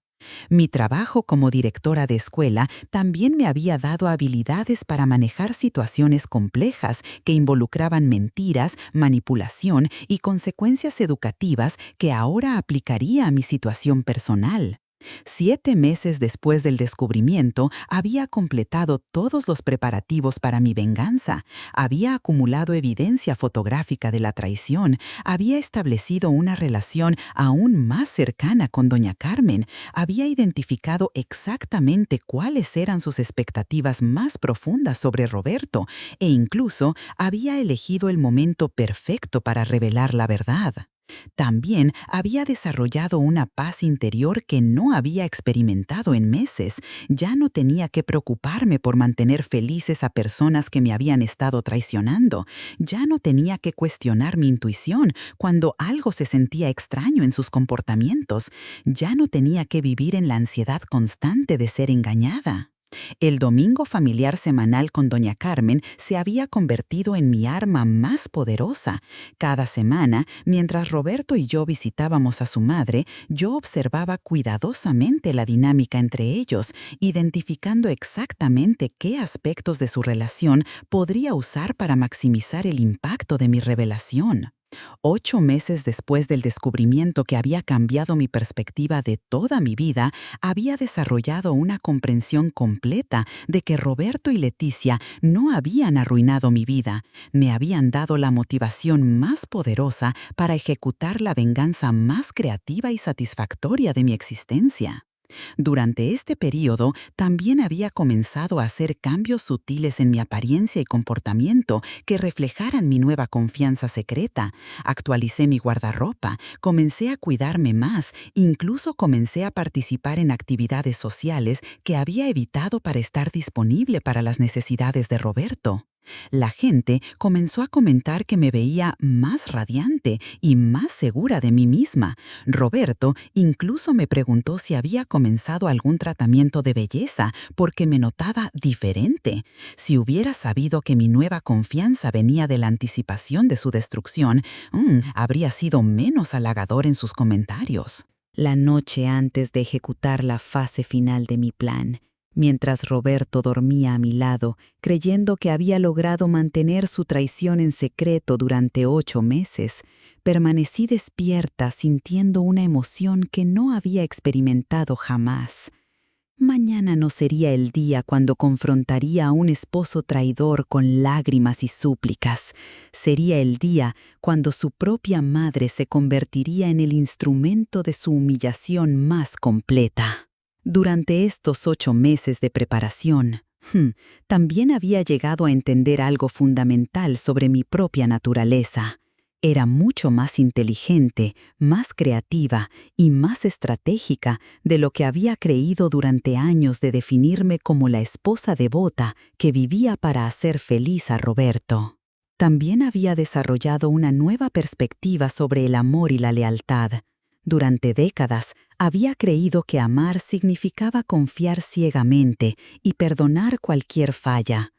Mi trabajo como directora de escuela también me había dado habilidades para manejar situaciones complejas que involucraban mentiras, manipulación y consecuencias educativas que ahora aplicaría a mi situación personal. 7 meses después del descubrimiento, había completado todos los preparativos para mi venganza, había acumulado evidencia fotográfica de la traición, había establecido una relación aún más cercana con doña Carmen, había identificado exactamente cuáles eran sus expectativas más profundas sobre Roberto e incluso había elegido el momento perfecto para revelar la verdad. También había desarrollado una paz interior que no había experimentado en meses. Ya no tenía que preocuparme por mantener felices a personas que me habían estado traicionando. Ya no tenía que cuestionar mi intuición cuando algo se sentía extraño en sus comportamientos. Ya no tenía que vivir en la ansiedad constante de ser engañada. El domingo familiar semanal con doña Carmen se había convertido en mi arma más poderosa. Cada semana, mientras Roberto y yo visitábamos a su madre, yo observaba cuidadosamente la dinámica entre ellos, identificando exactamente qué aspectos de su relación podría usar para maximizar el impacto de mi revelación. 8 meses después del descubrimiento que había cambiado mi perspectiva de toda mi vida, había desarrollado una comprensión completa de que Roberto y Leticia no habían arruinado mi vida, me habían dado la motivación más poderosa para ejecutar la venganza más creativa y satisfactoria de mi existencia. Durante este periodo, también había comenzado a hacer cambios sutiles en mi apariencia y comportamiento que reflejaran mi nueva confianza secreta. Actualicé mi guardarropa, comencé a cuidarme más, incluso comencé a participar en actividades sociales que había evitado para estar disponible para las necesidades de Roberto. La gente comenzó a comentar que me veía más radiante y más segura de mí misma. Roberto incluso me preguntó si había comenzado algún tratamiento de belleza porque me notaba diferente. Si hubiera sabido que mi nueva confianza venía de la anticipación de su destrucción, habría sido menos halagador en sus comentarios. La noche antes de ejecutar la fase final de mi plan, mientras Roberto dormía a mi lado, creyendo que había logrado mantener su traición en secreto durante 8 meses, permanecí despierta sintiendo una emoción que no había experimentado jamás. Mañana no sería el día cuando confrontaría a un esposo traidor con lágrimas y súplicas. Sería el día cuando su propia madre se convertiría en el instrumento de su humillación más completa. Durante estos 8 meses de preparación, también había llegado a entender algo fundamental sobre mi propia naturaleza. Era mucho más inteligente, más creativa y más estratégica de lo que había creído durante años de definirme como la esposa devota que vivía para hacer feliz a Roberto. También había desarrollado una nueva perspectiva sobre el amor y la lealtad. Durante décadas había creído que amar significaba confiar ciegamente y perdonar cualquier falla.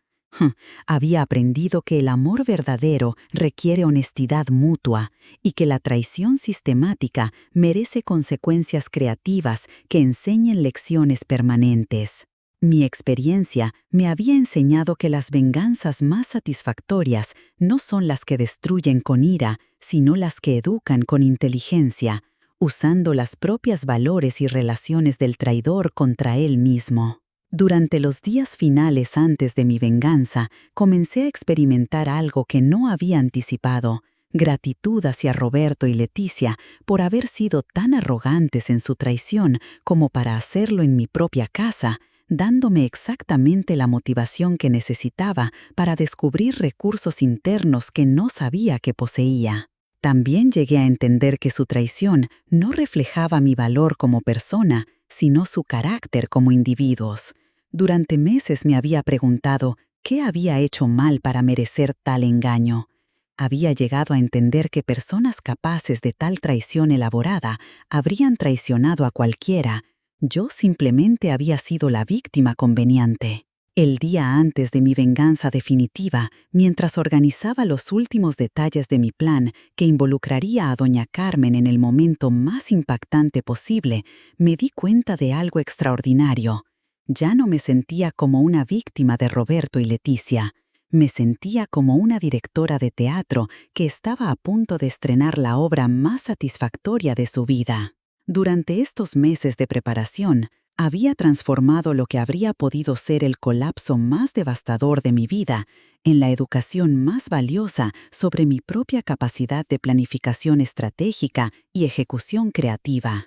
Había aprendido que el amor verdadero requiere honestidad mutua y que la traición sistemática merece consecuencias creativas que enseñen lecciones permanentes. Mi experiencia me había enseñado que las venganzas más satisfactorias no son las que destruyen con ira, sino las que educan con inteligencia, usando las propias valores y relaciones del traidor contra él mismo. Durante los días finales antes de mi venganza, comencé a experimentar algo que no había anticipado: gratitud hacia Roberto y Leticia por haber sido tan arrogantes en su traición como para hacerlo en mi propia casa, dándome exactamente la motivación que necesitaba para descubrir recursos internos que no sabía que poseía. También llegué a entender que su traición no reflejaba mi valor como persona, sino su carácter como individuos. Durante meses me había preguntado qué había hecho mal para merecer tal engaño. Había llegado a entender que personas capaces de tal traición elaborada habrían traicionado a cualquiera. Yo simplemente había sido la víctima conveniente. El día antes de mi venganza definitiva, mientras organizaba los últimos detalles de mi plan que involucraría a doña Carmen en el momento más impactante posible, me di cuenta de algo extraordinario. Ya no me sentía como una víctima de Roberto y Leticia. Me sentía como una directora de teatro que estaba a punto de estrenar la obra más satisfactoria de su vida. Durante estos meses de preparación, había transformado lo que habría podido ser el colapso más devastador de mi vida en la educación más valiosa sobre mi propia capacidad de planificación estratégica y ejecución creativa.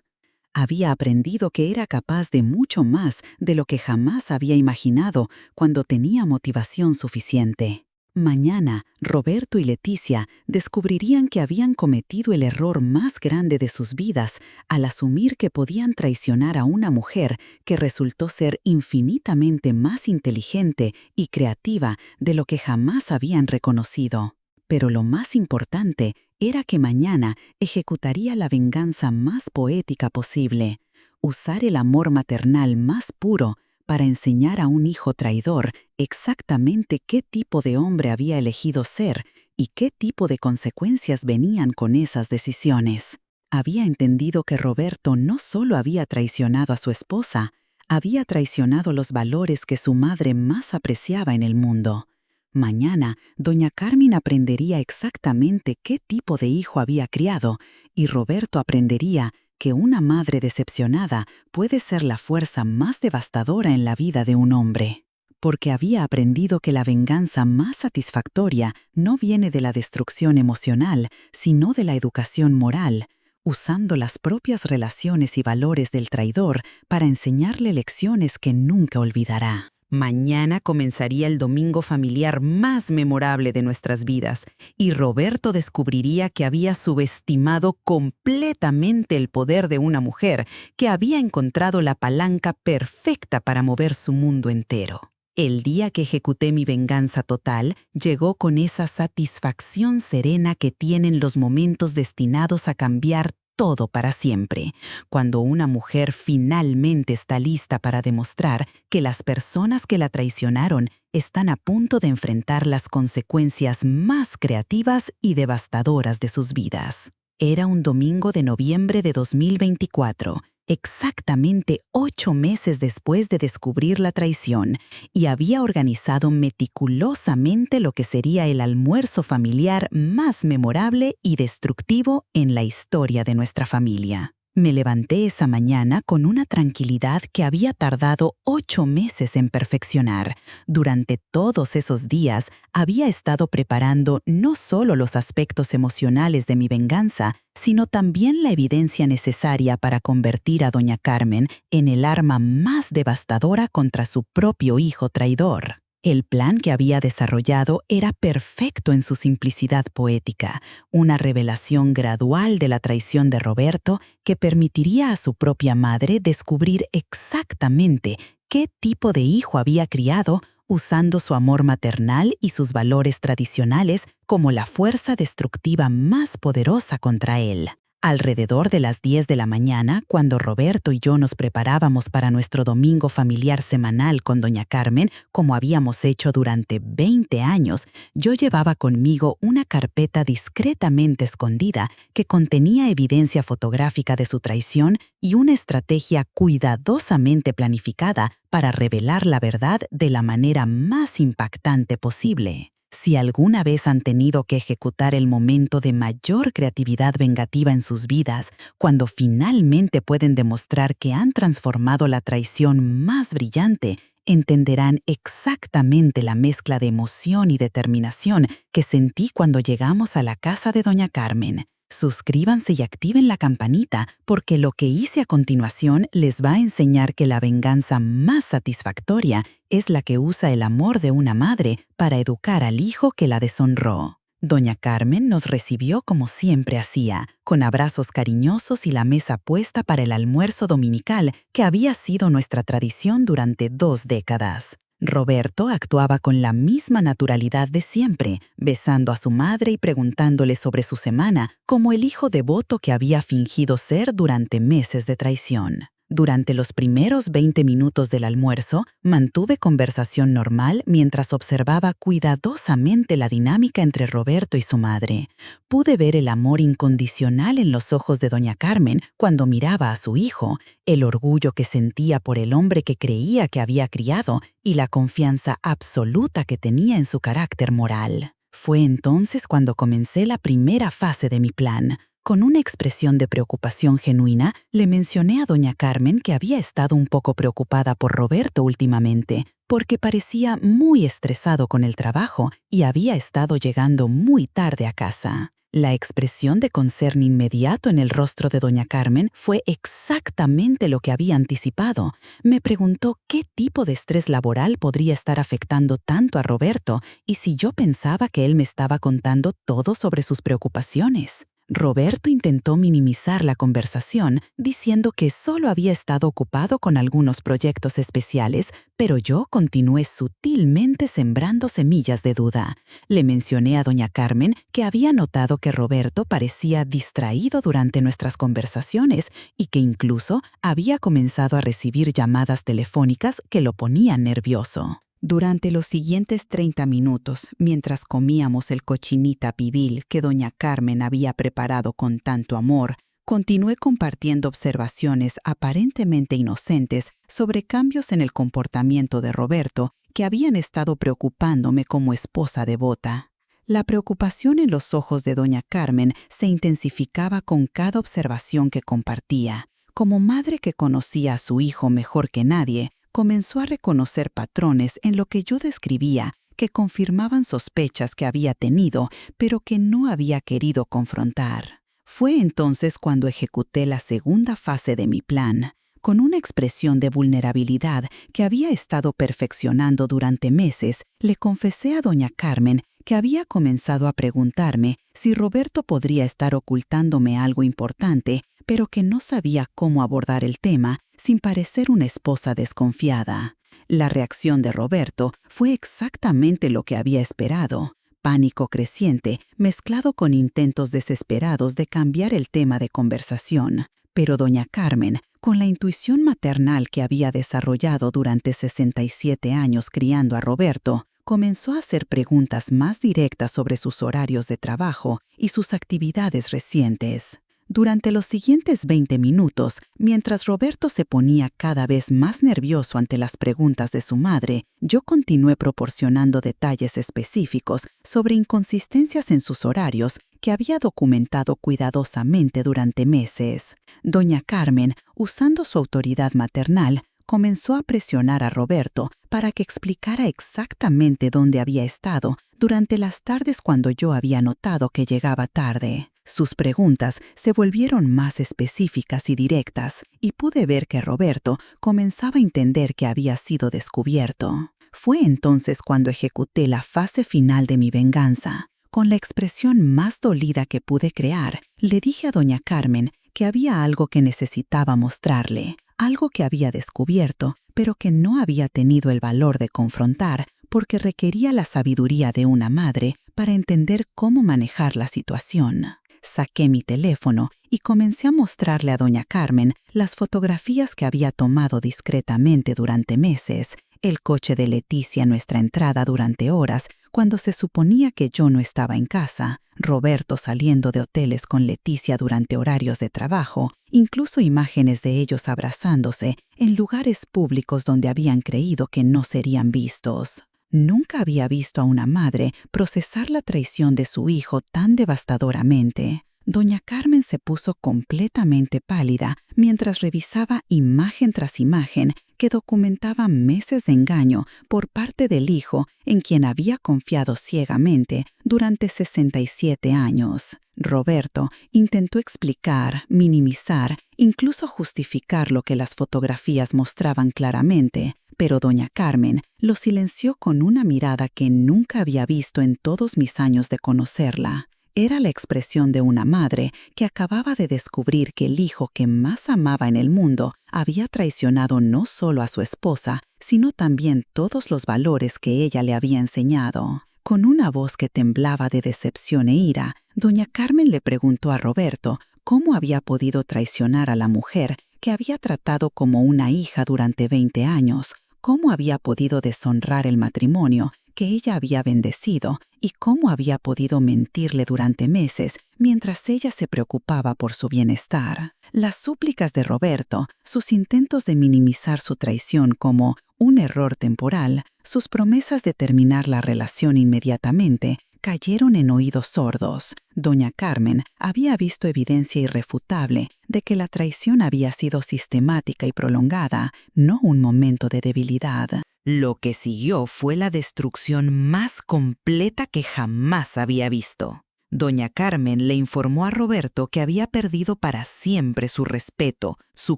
Había aprendido que era capaz de mucho más de lo que jamás había imaginado cuando tenía motivación suficiente. Mañana, Roberto y Leticia descubrirían que habían cometido el error más grande de sus vidas al asumir que podían traicionar a una mujer que resultó ser infinitamente más inteligente y creativa de lo que jamás habían reconocido. Pero lo más importante era que mañana ejecutaría la venganza más poética posible: usar el amor maternal más puro para enseñar a un hijo traidor exactamente qué tipo de hombre había elegido ser y qué tipo de consecuencias venían con esas decisiones. Había entendido que Roberto no solo había traicionado a su esposa, había traicionado los valores que su madre más apreciaba en el mundo. Mañana, doña Carmen aprendería exactamente qué tipo de hijo había criado y Roberto aprendería que una madre decepcionada puede ser la fuerza más devastadora en la vida de un hombre. Porque había aprendido que la venganza más satisfactoria no viene de la destrucción emocional, sino de la educación moral, usando las propias relaciones y valores del traidor para enseñarle lecciones que nunca olvidará. Mañana comenzaría el domingo familiar más memorable de nuestras vidas, y Roberto descubriría que había subestimado completamente el poder de una mujer que había encontrado la palanca perfecta para mover su mundo entero. El día que ejecuté mi venganza total, llegó con esa satisfacción serena que tienen los momentos destinados a cambiar todo para siempre, cuando una mujer finalmente está lista para demostrar que las personas que la traicionaron están a punto de enfrentar las consecuencias más creativas y devastadoras de sus vidas. Era un domingo de noviembre de 2024, exactamente 8 meses después de descubrir la traición, y había organizado meticulosamente lo que sería el almuerzo familiar más memorable y destructivo en la historia de nuestra familia. Me levanté esa mañana con una tranquilidad que había tardado 8 meses en perfeccionar. Durante todos esos días había estado preparando no solo los aspectos emocionales de mi venganza, sino también la evidencia necesaria para convertir a doña Carmen en el arma más devastadora contra su propio hijo traidor. El plan que había desarrollado era perfecto en su simplicidad poética, una revelación gradual de la traición de Roberto que permitiría a su propia madre descubrir exactamente qué tipo de hijo había criado usando su amor maternal y sus valores tradicionales como la fuerza destructiva más poderosa contra él. Alrededor de las 10 de la mañana, cuando Roberto y yo nos preparábamos para nuestro domingo familiar semanal con doña Carmen, como habíamos hecho durante 20 años, yo llevaba conmigo una carpeta discretamente escondida que contenía evidencia fotográfica de su traición y una estrategia cuidadosamente planificada para revelar la verdad de la manera más impactante posible. Si alguna vez han tenido que ejecutar el momento de mayor creatividad vengativa en sus vidas, cuando finalmente pueden demostrar que han transformado la traición más brillante, entenderán exactamente la mezcla de emoción y determinación que sentí cuando llegamos a la casa de doña Carmen. Suscríbanse y activen la campanita porque lo que hice a continuación les va a enseñar que la venganza más satisfactoria es la que usa el amor de una madre para educar al hijo que la deshonró. Doña Carmen nos recibió como siempre hacía, con abrazos cariñosos y la mesa puesta para el almuerzo dominical que había sido nuestra tradición durante 2 décadas. Roberto actuaba con la misma naturalidad de siempre, besando a su madre y preguntándole sobre su semana, como el hijo devoto que había fingido ser durante meses de traición. Durante los primeros 20 minutos del almuerzo, mantuve conversación normal mientras observaba cuidadosamente la dinámica entre Roberto y su madre. Pude ver el amor incondicional en los ojos de doña Carmen cuando miraba a su hijo, el orgullo que sentía por el hombre que creía que había criado y la confianza absoluta que tenía en su carácter moral. Fue entonces cuando comencé la primera fase de mi plan. Con una expresión de preocupación genuina, le mencioné a doña Carmen que había estado un poco preocupada por Roberto últimamente, porque parecía muy estresado con el trabajo y había estado llegando muy tarde a casa. La expresión de concern inmediato en el rostro de doña Carmen fue exactamente lo que había anticipado. Me preguntó qué tipo de estrés laboral podría estar afectando tanto a Roberto y si yo pensaba que él me estaba contando todo sobre sus preocupaciones. Roberto intentó minimizar la conversación, diciendo que solo había estado ocupado con algunos proyectos especiales, pero yo continué sutilmente sembrando semillas de duda. Le mencioné a doña Carmen que había notado que Roberto parecía distraído durante nuestras conversaciones y que incluso había comenzado a recibir llamadas telefónicas que lo ponían nervioso. Durante los siguientes 30 minutos, mientras comíamos el cochinita pibil que doña Carmen había preparado con tanto amor, continué compartiendo observaciones aparentemente inocentes sobre cambios en el comportamiento de Roberto que habían estado preocupándome como esposa devota. La preocupación en los ojos de doña Carmen se intensificaba con cada observación que compartía. Como madre que conocía a su hijo mejor que nadie, comenzó a reconocer patrones en lo que yo describía que confirmaban sospechas que había tenido, pero que no había querido confrontar. Fue entonces cuando ejecuté la segunda fase de mi plan. Con una expresión de vulnerabilidad que había estado perfeccionando durante meses, le confesé a doña Carmen que había comenzado a preguntarme si Roberto podría estar ocultándome algo importante, pero que no sabía cómo abordar el tema sin parecer una esposa desconfiada. La reacción de Roberto fue exactamente lo que había esperado: pánico creciente mezclado con intentos desesperados de cambiar el tema de conversación. Pero doña Carmen, con la intuición maternal que había desarrollado durante 67 años criando a Roberto, comenzó a hacer preguntas más directas sobre sus horarios de trabajo y sus actividades recientes. Durante los siguientes 20 minutos, mientras Roberto se ponía cada vez más nervioso ante las preguntas de su madre, yo continué proporcionando detalles específicos sobre inconsistencias en sus horarios que había documentado cuidadosamente durante meses. Doña Carmen, usando su autoridad maternal, comenzó a presionar a Roberto para que explicara exactamente dónde había estado durante las tardes cuando yo había notado que llegaba tarde. Sus preguntas se volvieron más específicas y directas, y pude ver que Roberto comenzaba a entender que había sido descubierto. Fue entonces cuando ejecuté la fase final de mi venganza. Con la expresión más dolida que pude crear, le dije a doña Carmen que había algo que necesitaba mostrarle, algo que había descubierto, pero que no había tenido el valor de confrontar porque requería la sabiduría de una madre para entender cómo manejar la situación. Saqué mi teléfono y comencé a mostrarle a doña Carmen las fotografías que había tomado discretamente durante meses, el coche de Leticia a nuestra entrada durante horas, cuando se suponía que yo no estaba en casa, Roberto saliendo de hoteles con Leticia durante horarios de trabajo, incluso imágenes de ellos abrazándose en lugares públicos donde habían creído que no serían vistos. Nunca había visto a una madre procesar la traición de su hijo tan devastadoramente. Doña Carmen se puso completamente pálida mientras revisaba imagen tras imagen que documentaba meses de engaño por parte del hijo en quien había confiado ciegamente durante 67 años. Roberto intentó explicar, minimizar, incluso justificar lo que las fotografías mostraban claramente, pero doña Carmen lo silenció con una mirada que nunca había visto en todos mis años de conocerla. Era la expresión de una madre que acababa de descubrir que el hijo que más amaba en el mundo había traicionado no solo a su esposa, sino también todos los valores que ella le había enseñado. Con una voz que temblaba de decepción e ira, doña Carmen le preguntó a Roberto cómo había podido traicionar a la mujer que había tratado como una hija durante 20 años, cómo había podido deshonrar el matrimonio que ella había bendecido y cómo había podido mentirle durante meses mientras ella se preocupaba por su bienestar. Las súplicas de Roberto, sus intentos de minimizar su traición como un error temporal, sus promesas de terminar la relación inmediatamente, cayeron en oídos sordos. Doña Carmen había visto evidencia irrefutable de que la traición había sido sistemática y prolongada, no un momento de debilidad. Lo que siguió fue la destrucción más completa que jamás había visto. Doña Carmen le informó a Roberto que había perdido para siempre su respeto, su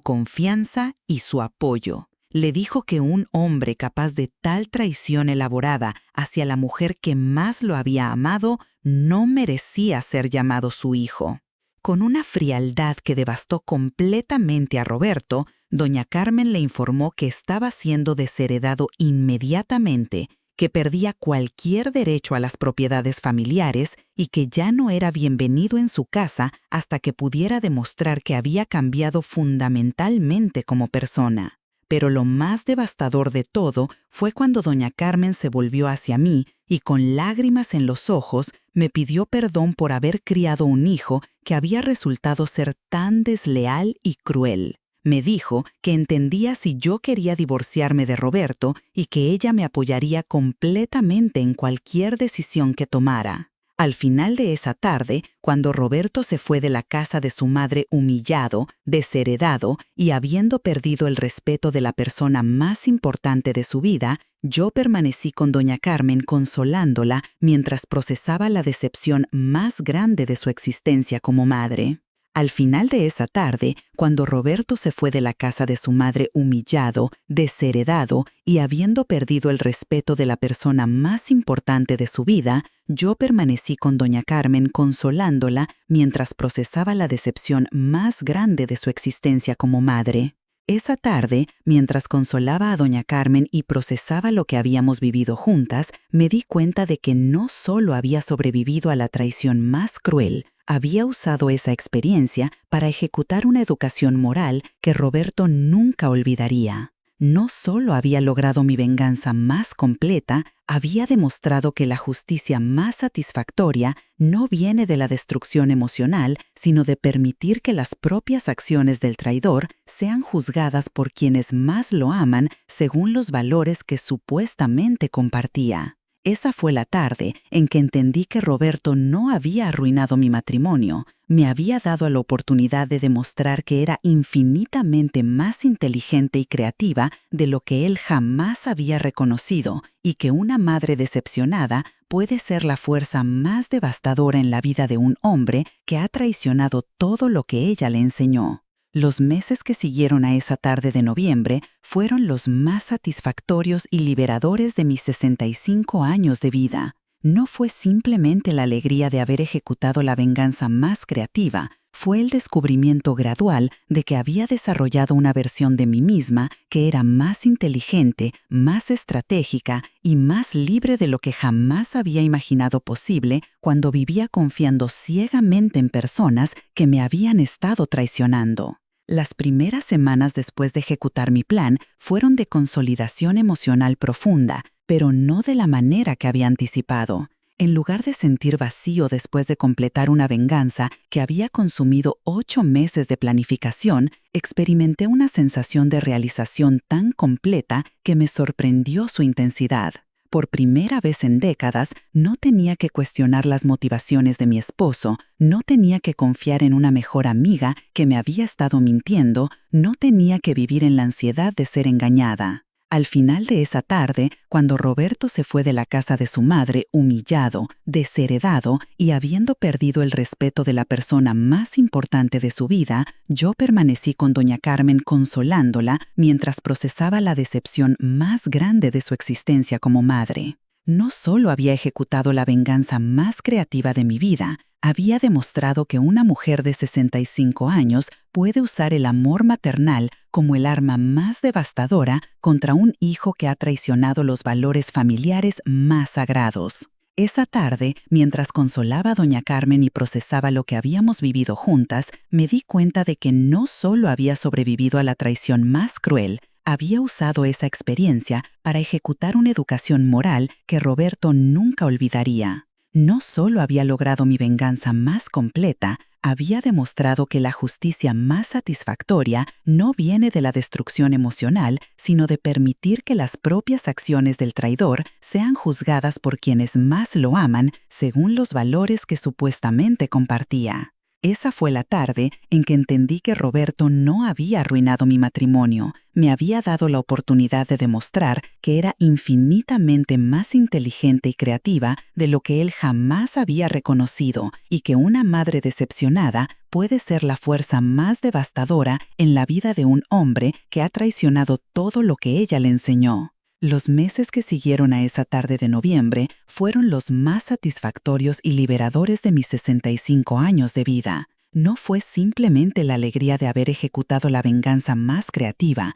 confianza y su apoyo. Le dijo que un hombre capaz de tal traición elaborada hacia la mujer que más lo había amado no merecía ser llamado su hijo. Con una frialdad que devastó completamente a Roberto, doña Carmen le informó que estaba siendo desheredado inmediatamente, que perdía cualquier derecho a las propiedades familiares y que ya no era bienvenido en su casa hasta que pudiera demostrar que había cambiado fundamentalmente como persona. Pero lo más devastador de todo fue cuando doña Carmen se volvió hacia mí y con lágrimas en los ojos me pidió perdón por haber criado un hijo que había resultado ser tan desleal y cruel. Me dijo que entendía si yo quería divorciarme de Roberto y que ella me apoyaría completamente en cualquier decisión que tomara. Al final de esa tarde, cuando Roberto se fue de la casa de su madre humillado, desheredado y habiendo perdido el respeto de la persona más importante de su vida, yo permanecí con doña Carmen consolándola mientras procesaba la decepción más grande de su existencia como madre. Al final de esa tarde, cuando Roberto se fue de la casa de su madre humillado, desheredado y habiendo perdido el respeto de la persona más importante de su vida, yo permanecí con doña Carmen consolándola mientras procesaba la decepción más grande de su existencia como madre. Esa tarde, mientras consolaba a doña Carmen y procesaba lo que habíamos vivido juntas, me di cuenta de que no solo había sobrevivido a la traición más cruel, había usado esa experiencia para ejecutar una educación moral que Roberto nunca olvidaría. No solo había logrado mi venganza más completa, había demostrado que la justicia más satisfactoria no viene de la destrucción emocional, sino de permitir que las propias acciones del traidor sean juzgadas por quienes más lo aman según los valores que supuestamente compartía. Esa fue la tarde en que entendí que Roberto no había arruinado mi matrimonio, me había dado la oportunidad de demostrar que era infinitamente más inteligente y creativa de lo que él jamás había reconocido y que una madre decepcionada puede ser la fuerza más devastadora en la vida de un hombre que ha traicionado todo lo que ella le enseñó. Los meses que siguieron a esa tarde de noviembre fueron los más satisfactorios y liberadores de mis 65 años de vida. No fue simplemente la alegría de haber ejecutado la venganza más creativa, fue el descubrimiento gradual de que había desarrollado una versión de mí misma que era más inteligente, más estratégica y más libre de lo que jamás había imaginado posible cuando vivía confiando ciegamente en personas que me habían estado traicionando. Las primeras semanas después de ejecutar mi plan fueron de consolidación emocional profunda, pero no de la manera que había anticipado. En lugar de sentir vacío después de completar una venganza que había consumido 8 meses de planificación, experimenté una sensación de realización tan completa que me sorprendió su intensidad. Por primera vez en décadas, no tenía que cuestionar las motivaciones de mi esposo, no tenía que confiar en una mejor amiga que me había estado mintiendo, no tenía que vivir en la ansiedad de ser engañada. Al final de esa tarde, cuando Roberto se fue de la casa de su madre humillado, desheredado y habiendo perdido el respeto de la persona más importante de su vida, yo permanecí con doña Carmen consolándola mientras procesaba la decepción más grande de su existencia como madre. No solo había ejecutado la venganza más creativa de mi vida, había demostrado que una mujer de 65 años puede usar el amor maternal como el arma más devastadora contra un hijo que ha traicionado los valores familiares más sagrados. Esa tarde, mientras consolaba a doña Carmen y procesaba lo que habíamos vivido juntas, me di cuenta de que no solo había sobrevivido a la traición más cruel, había usado esa experiencia para ejecutar una educación moral que Roberto nunca olvidaría. No solo había logrado mi venganza más completa, había demostrado que la justicia más satisfactoria no viene de la destrucción emocional, sino de permitir que las propias acciones del traidor sean juzgadas por quienes más lo aman según los valores que supuestamente compartía. Esa fue la tarde en que entendí que Roberto no había arruinado mi matrimonio, me había dado la oportunidad de demostrar que era infinitamente más inteligente y creativa de lo que él jamás había reconocido y que una madre decepcionada puede ser la fuerza más devastadora en la vida de un hombre que ha traicionado todo lo que ella le enseñó. Los meses que siguieron a esa tarde de noviembre fueron los más satisfactorios y liberadores de mis 65 años de vida. No fue simplemente la alegría de haber ejecutado la venganza más creativa.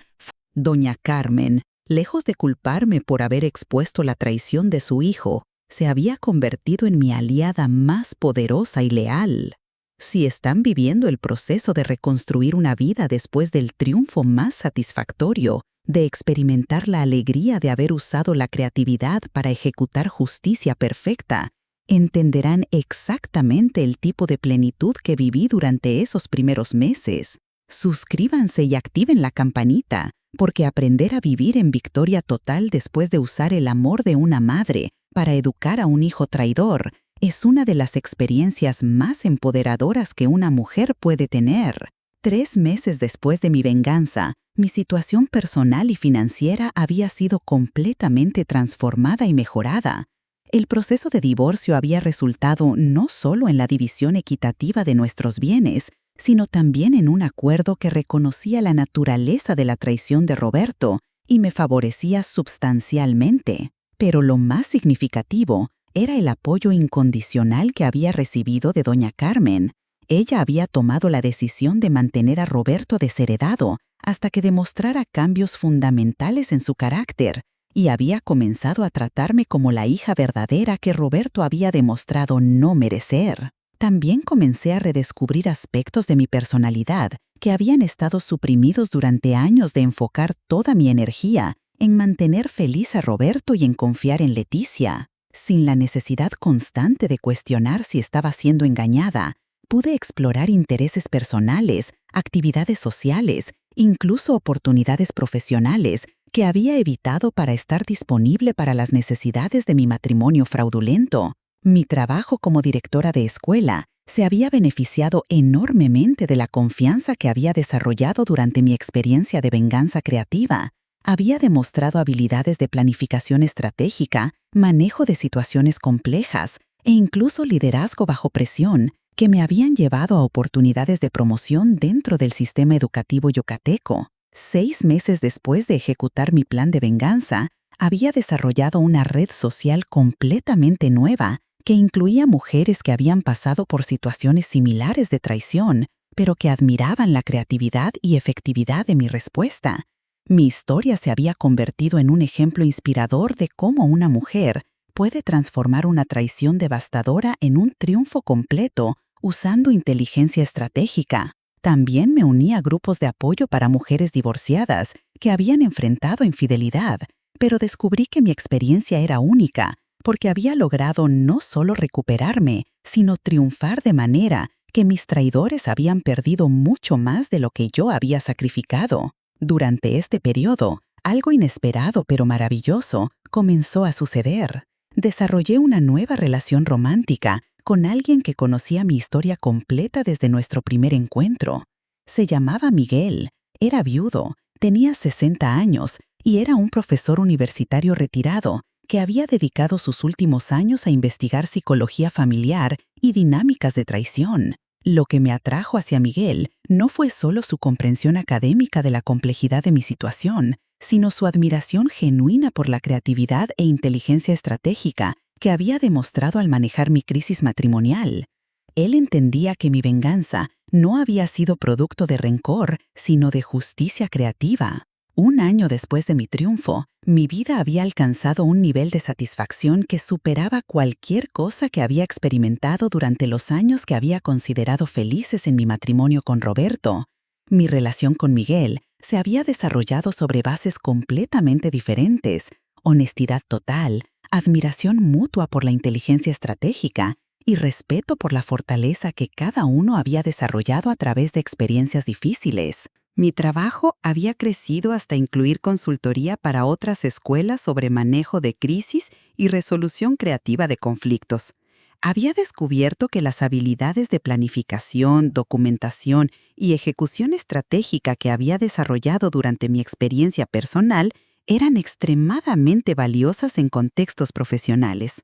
Doña Carmen, lejos de culparme por haber expuesto la traición de su hijo, se había convertido en mi aliada más poderosa y leal. Si están viviendo el proceso de reconstruir una vida después del triunfo más satisfactorio, de experimentar la alegría de haber usado la creatividad para ejecutar justicia perfecta, entenderán exactamente el tipo de plenitud que viví durante esos primeros meses. Suscríbanse y activen la campanita, porque aprender a vivir en victoria total después de usar el amor de una madre para educar a un hijo traidor es una de las experiencias más empoderadoras que una mujer puede tener. 3 meses después de mi venganza, mi situación personal y financiera había sido completamente transformada y mejorada. El proceso de divorcio había resultado no solo en la división equitativa de nuestros bienes, sino también en un acuerdo que reconocía la naturaleza de la traición de Roberto y me favorecía sustancialmente. Pero lo más significativo era el apoyo incondicional que había recibido de doña Carmen. Ella había tomado la decisión de mantener a Roberto desheredado hasta que demostrara cambios fundamentales en su carácter y había comenzado a tratarme como la hija verdadera que Roberto había demostrado no merecer. También comencé a redescubrir aspectos de mi personalidad que habían estado suprimidos durante años de enfocar toda mi energía en mantener feliz a Roberto y en confiar en Leticia. Sin la necesidad constante de cuestionar si estaba siendo engañada, pude explorar intereses personales, actividades sociales, incluso oportunidades profesionales que había evitado para estar disponible para las necesidades de mi matrimonio fraudulento. Mi trabajo como directora de escuela se había beneficiado enormemente de la confianza que había desarrollado durante mi experiencia de venganza creativa. Había demostrado habilidades de planificación estratégica, manejo de situaciones complejas e incluso liderazgo bajo presión, que me habían llevado a oportunidades de promoción dentro del sistema educativo yucateco. 6 meses después de ejecutar mi plan de venganza, había desarrollado una red social completamente nueva que incluía mujeres que habían pasado por situaciones similares de traición, pero que admiraban la creatividad y efectividad de mi respuesta. Mi historia se había convertido en un ejemplo inspirador de cómo una mujer puede transformar una traición devastadora en un triunfo completo usando inteligencia estratégica. También me uní a grupos de apoyo para mujeres divorciadas que habían enfrentado infidelidad, pero descubrí que mi experiencia era única, porque había logrado no solo recuperarme, sino triunfar de manera que mis traidores habían perdido mucho más de lo que yo había sacrificado. Durante este periodo, algo inesperado pero maravilloso comenzó a suceder. Desarrollé una nueva relación romántica con alguien que conocía mi historia completa desde nuestro primer encuentro. Se llamaba Miguel, era viudo, tenía 60 años y era un profesor universitario retirado que había dedicado sus últimos años a investigar psicología familiar y dinámicas de traición. Lo que me atrajo hacia Miguel no fue solo su comprensión académica de la complejidad de mi situación, sino su admiración genuina por la creatividad e inteligencia estratégica que había demostrado al manejar mi crisis matrimonial. Él entendía que mi venganza no había sido producto de rencor, sino de justicia creativa. Un año después de mi triunfo, mi vida había alcanzado un nivel de satisfacción que superaba cualquier cosa que había experimentado durante los años que había considerado felices en mi matrimonio con Roberto. Mi relación con Miguel se había desarrollado sobre bases completamente diferentes: honestidad total, admiración mutua por la inteligencia estratégica y respeto por la fortaleza que cada uno había desarrollado a través de experiencias difíciles. Mi trabajo había crecido hasta incluir consultoría para otras escuelas sobre manejo de crisis y resolución creativa de conflictos. Había descubierto que las habilidades de planificación, documentación y ejecución estratégica que había desarrollado durante mi experiencia personal eran extremadamente valiosas en contextos profesionales.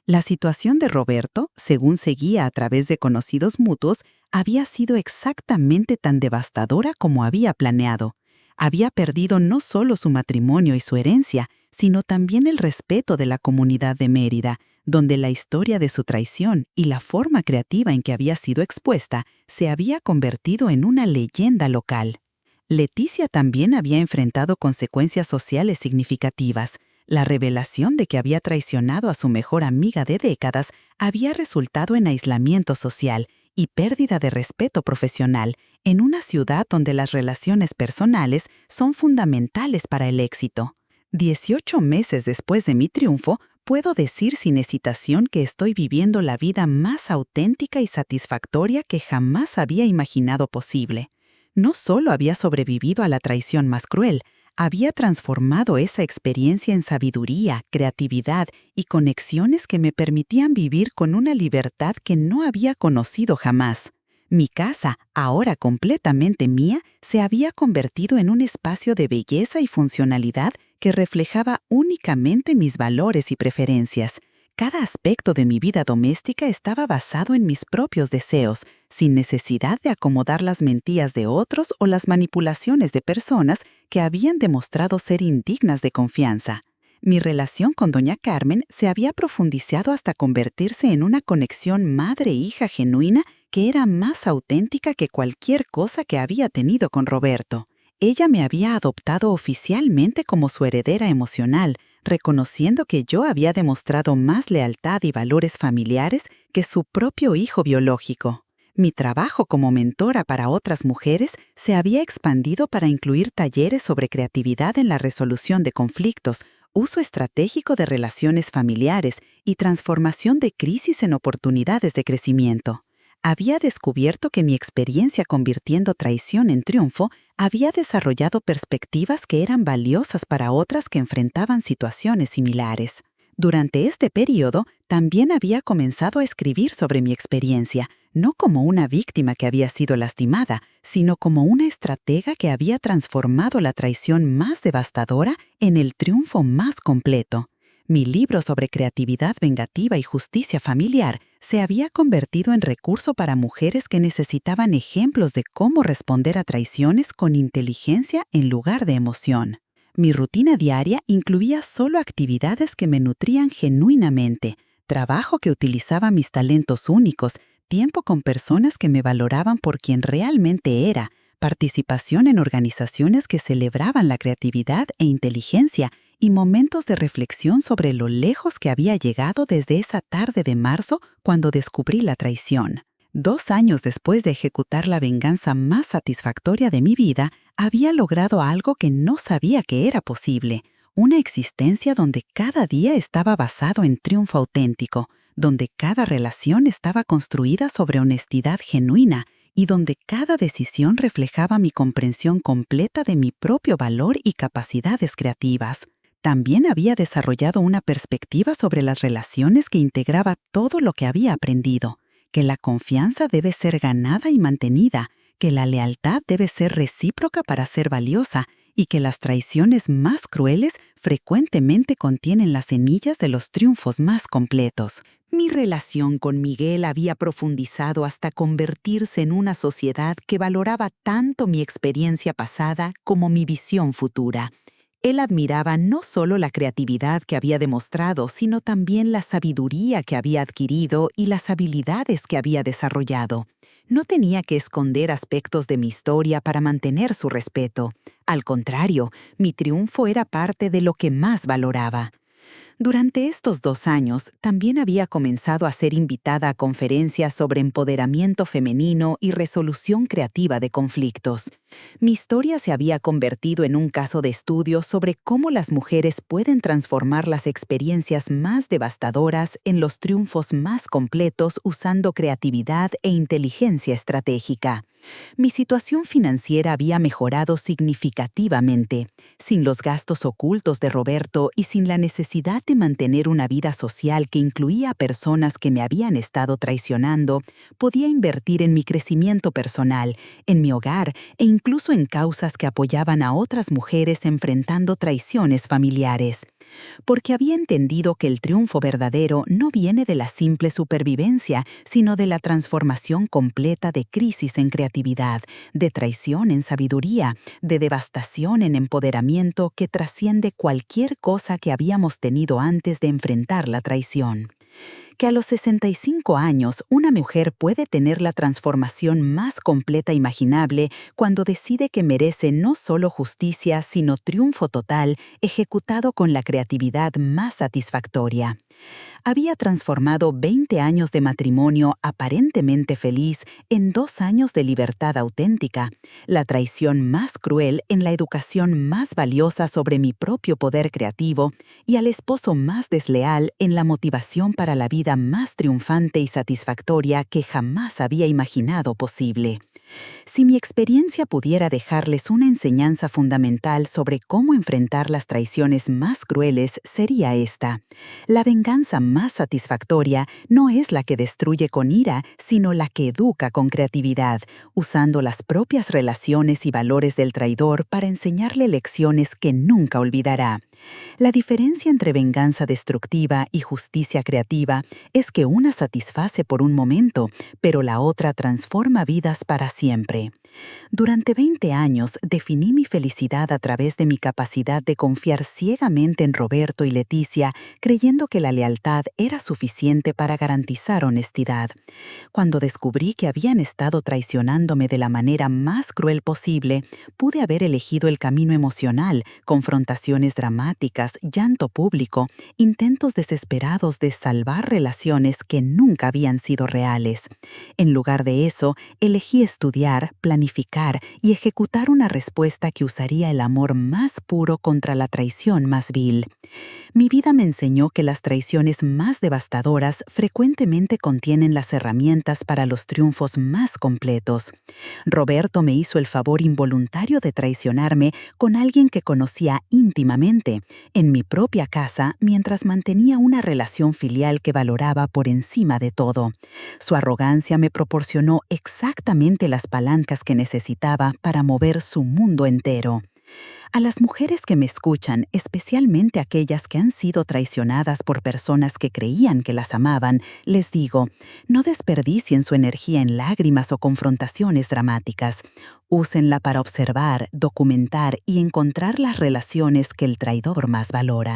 La situación de Roberto, según seguía a través de conocidos mutuos, había sido exactamente tan devastadora como había planeado. Había perdido no solo su matrimonio y su herencia, sino también el respeto de la comunidad de Mérida, donde la historia de su traición y la forma creativa en que había sido expuesta se había convertido en una leyenda local. Leticia también había enfrentado consecuencias sociales significativas. La revelación de que había traicionado a su mejor amiga de décadas había resultado en aislamiento social y pérdida de respeto profesional en una ciudad donde las relaciones personales son fundamentales para el éxito. 18 meses después de mi triunfo, puedo decir sin hesitación que estoy viviendo la vida más auténtica y satisfactoria que jamás había imaginado posible. No solo había sobrevivido a la traición más cruel, había transformado esa experiencia en sabiduría, creatividad y conexiones que me permitían vivir con una libertad que no había conocido jamás. Mi casa, ahora completamente mía, se había convertido en un espacio de belleza y funcionalidad que reflejaba únicamente mis valores y preferencias. Cada aspecto de mi vida doméstica estaba basado en mis propios deseos, sin necesidad de acomodar las mentiras de otros o las manipulaciones de personas que habían demostrado ser indignas de confianza. Mi relación con doña Carmen se había profundizado hasta convertirse en una conexión madre-hija genuina que era más auténtica que cualquier cosa que había tenido con Roberto. Ella me había adoptado oficialmente como su heredera emocional, reconociendo que yo había demostrado más lealtad y valores familiares que su propio hijo biológico. Mi trabajo como mentora para otras mujeres se había expandido para incluir talleres sobre creatividad en la resolución de conflictos, uso estratégico de relaciones familiares y transformación de crisis en oportunidades de crecimiento. Había descubierto que mi experiencia convirtiendo traición en triunfo había desarrollado perspectivas que eran valiosas para otras que enfrentaban situaciones similares. Durante este periodo, también había comenzado a escribir sobre mi experiencia, no como una víctima que había sido lastimada, sino como una estratega que había transformado la traición más devastadora en el triunfo más completo. Mi libro sobre creatividad vengativa y justicia familiar se había convertido en recurso para mujeres que necesitaban ejemplos de cómo responder a traiciones con inteligencia en lugar de emoción. Mi rutina diaria incluía solo actividades que me nutrían genuinamente, trabajo que utilizaba mis talentos únicos, tiempo con personas que me valoraban por quien realmente era, participación en organizaciones que celebraban la creatividad e inteligencia y momentos de reflexión sobre lo lejos que había llegado desde esa tarde de marzo cuando descubrí la traición. 2 años después de ejecutar la venganza más satisfactoria de mi vida, había logrado algo que no sabía que era posible, una existencia donde cada día estaba basado en triunfo auténtico, donde cada relación estaba construida sobre honestidad genuina y donde cada decisión reflejaba mi comprensión completa de mi propio valor y capacidades creativas. También había desarrollado una perspectiva sobre las relaciones que integraba todo lo que había aprendido, que la confianza debe ser ganada y mantenida, que la lealtad debe ser recíproca para ser valiosa y que las traiciones más crueles frecuentemente contienen las semillas de los triunfos más completos. Mi relación con Miguel había profundizado hasta convertirse en una sociedad que valoraba tanto mi experiencia pasada como mi visión futura. Él admiraba no solo la creatividad que había demostrado, sino también la sabiduría que había adquirido y las habilidades que había desarrollado. No tenía que esconder aspectos de mi historia para mantener su respeto. Al contrario, mi triunfo era parte de lo que más valoraba. Durante estos 2 años, también había comenzado a ser invitada a conferencias sobre empoderamiento femenino y resolución creativa de conflictos. Mi historia se había convertido en un caso de estudio sobre cómo las mujeres pueden transformar las experiencias más devastadoras en los triunfos más completos usando creatividad e inteligencia estratégica. Mi situación financiera había mejorado significativamente. Sin los gastos ocultos de Roberto y sin la necesidad de mantener una vida social que incluía a personas que me habían estado traicionando, podía invertir en mi crecimiento personal, en mi hogar e incluso en causas que apoyaban a otras mujeres enfrentando traiciones familiares. Porque había entendido que el triunfo verdadero no viene de la simple supervivencia, sino de la transformación completa de crisis en creatividad, de traición en sabiduría, de devastación en empoderamiento que trasciende cualquier cosa que habíamos tenido antes de enfrentar la traición. Que a los 65 años una mujer puede tener la transformación más completa imaginable cuando decide que merece no solo justicia, sino triunfo total, ejecutado con la creatividad más satisfactoria. Había transformado 20 años de matrimonio aparentemente feliz en 2 años de libertad auténtica, la traición más cruel en la educación más valiosa sobre mi propio poder creativo y al esposo más desleal en la motivación para la vida más triunfante y satisfactoria que jamás había imaginado posible. Si mi experiencia pudiera dejarles una enseñanza fundamental sobre cómo enfrentar las traiciones más crueles, sería esta: la venganza más satisfactoria no es la que destruye con ira, sino la que educa con creatividad, usando las propias relaciones y valores del traidor para enseñarle lecciones que nunca olvidará. La diferencia entre venganza destructiva y justicia creativa es que una satisface por un momento, pero la otra transforma vidas para siempre. Durante 20 años definí mi felicidad a través de mi capacidad de confiar ciegamente en Roberto y Leticia, creyendo que la lealtad era suficiente para garantizar honestidad. Cuando descubrí que habían estado traicionándome de la manera más cruel posible, pude haber elegido el camino emocional, confrontaciones dramáticas, llanto público, intentos desesperados de salvar relaciones que nunca habían sido reales. En lugar de eso, elegí estudiar estudiar, planificar y ejecutar una respuesta que usaría el amor más puro contra la traición más vil. Mi vida me enseñó que las traiciones más devastadoras frecuentemente contienen las herramientas para los triunfos más completos. Roberto me hizo el favor involuntario de traicionarme con alguien que conocía íntimamente, en mi propia casa, mientras mantenía una relación filial que valoraba por encima de todo. Su arrogancia me proporcionó exactamente las palancas que necesitaba para mover su mundo entero. A las mujeres que me escuchan, especialmente aquellas que han sido traicionadas por personas que creían que las amaban, les digo, no desperdicien su energía en lágrimas o confrontaciones dramáticas. Úsenla para observar, documentar y encontrar las relaciones que el traidor más valora.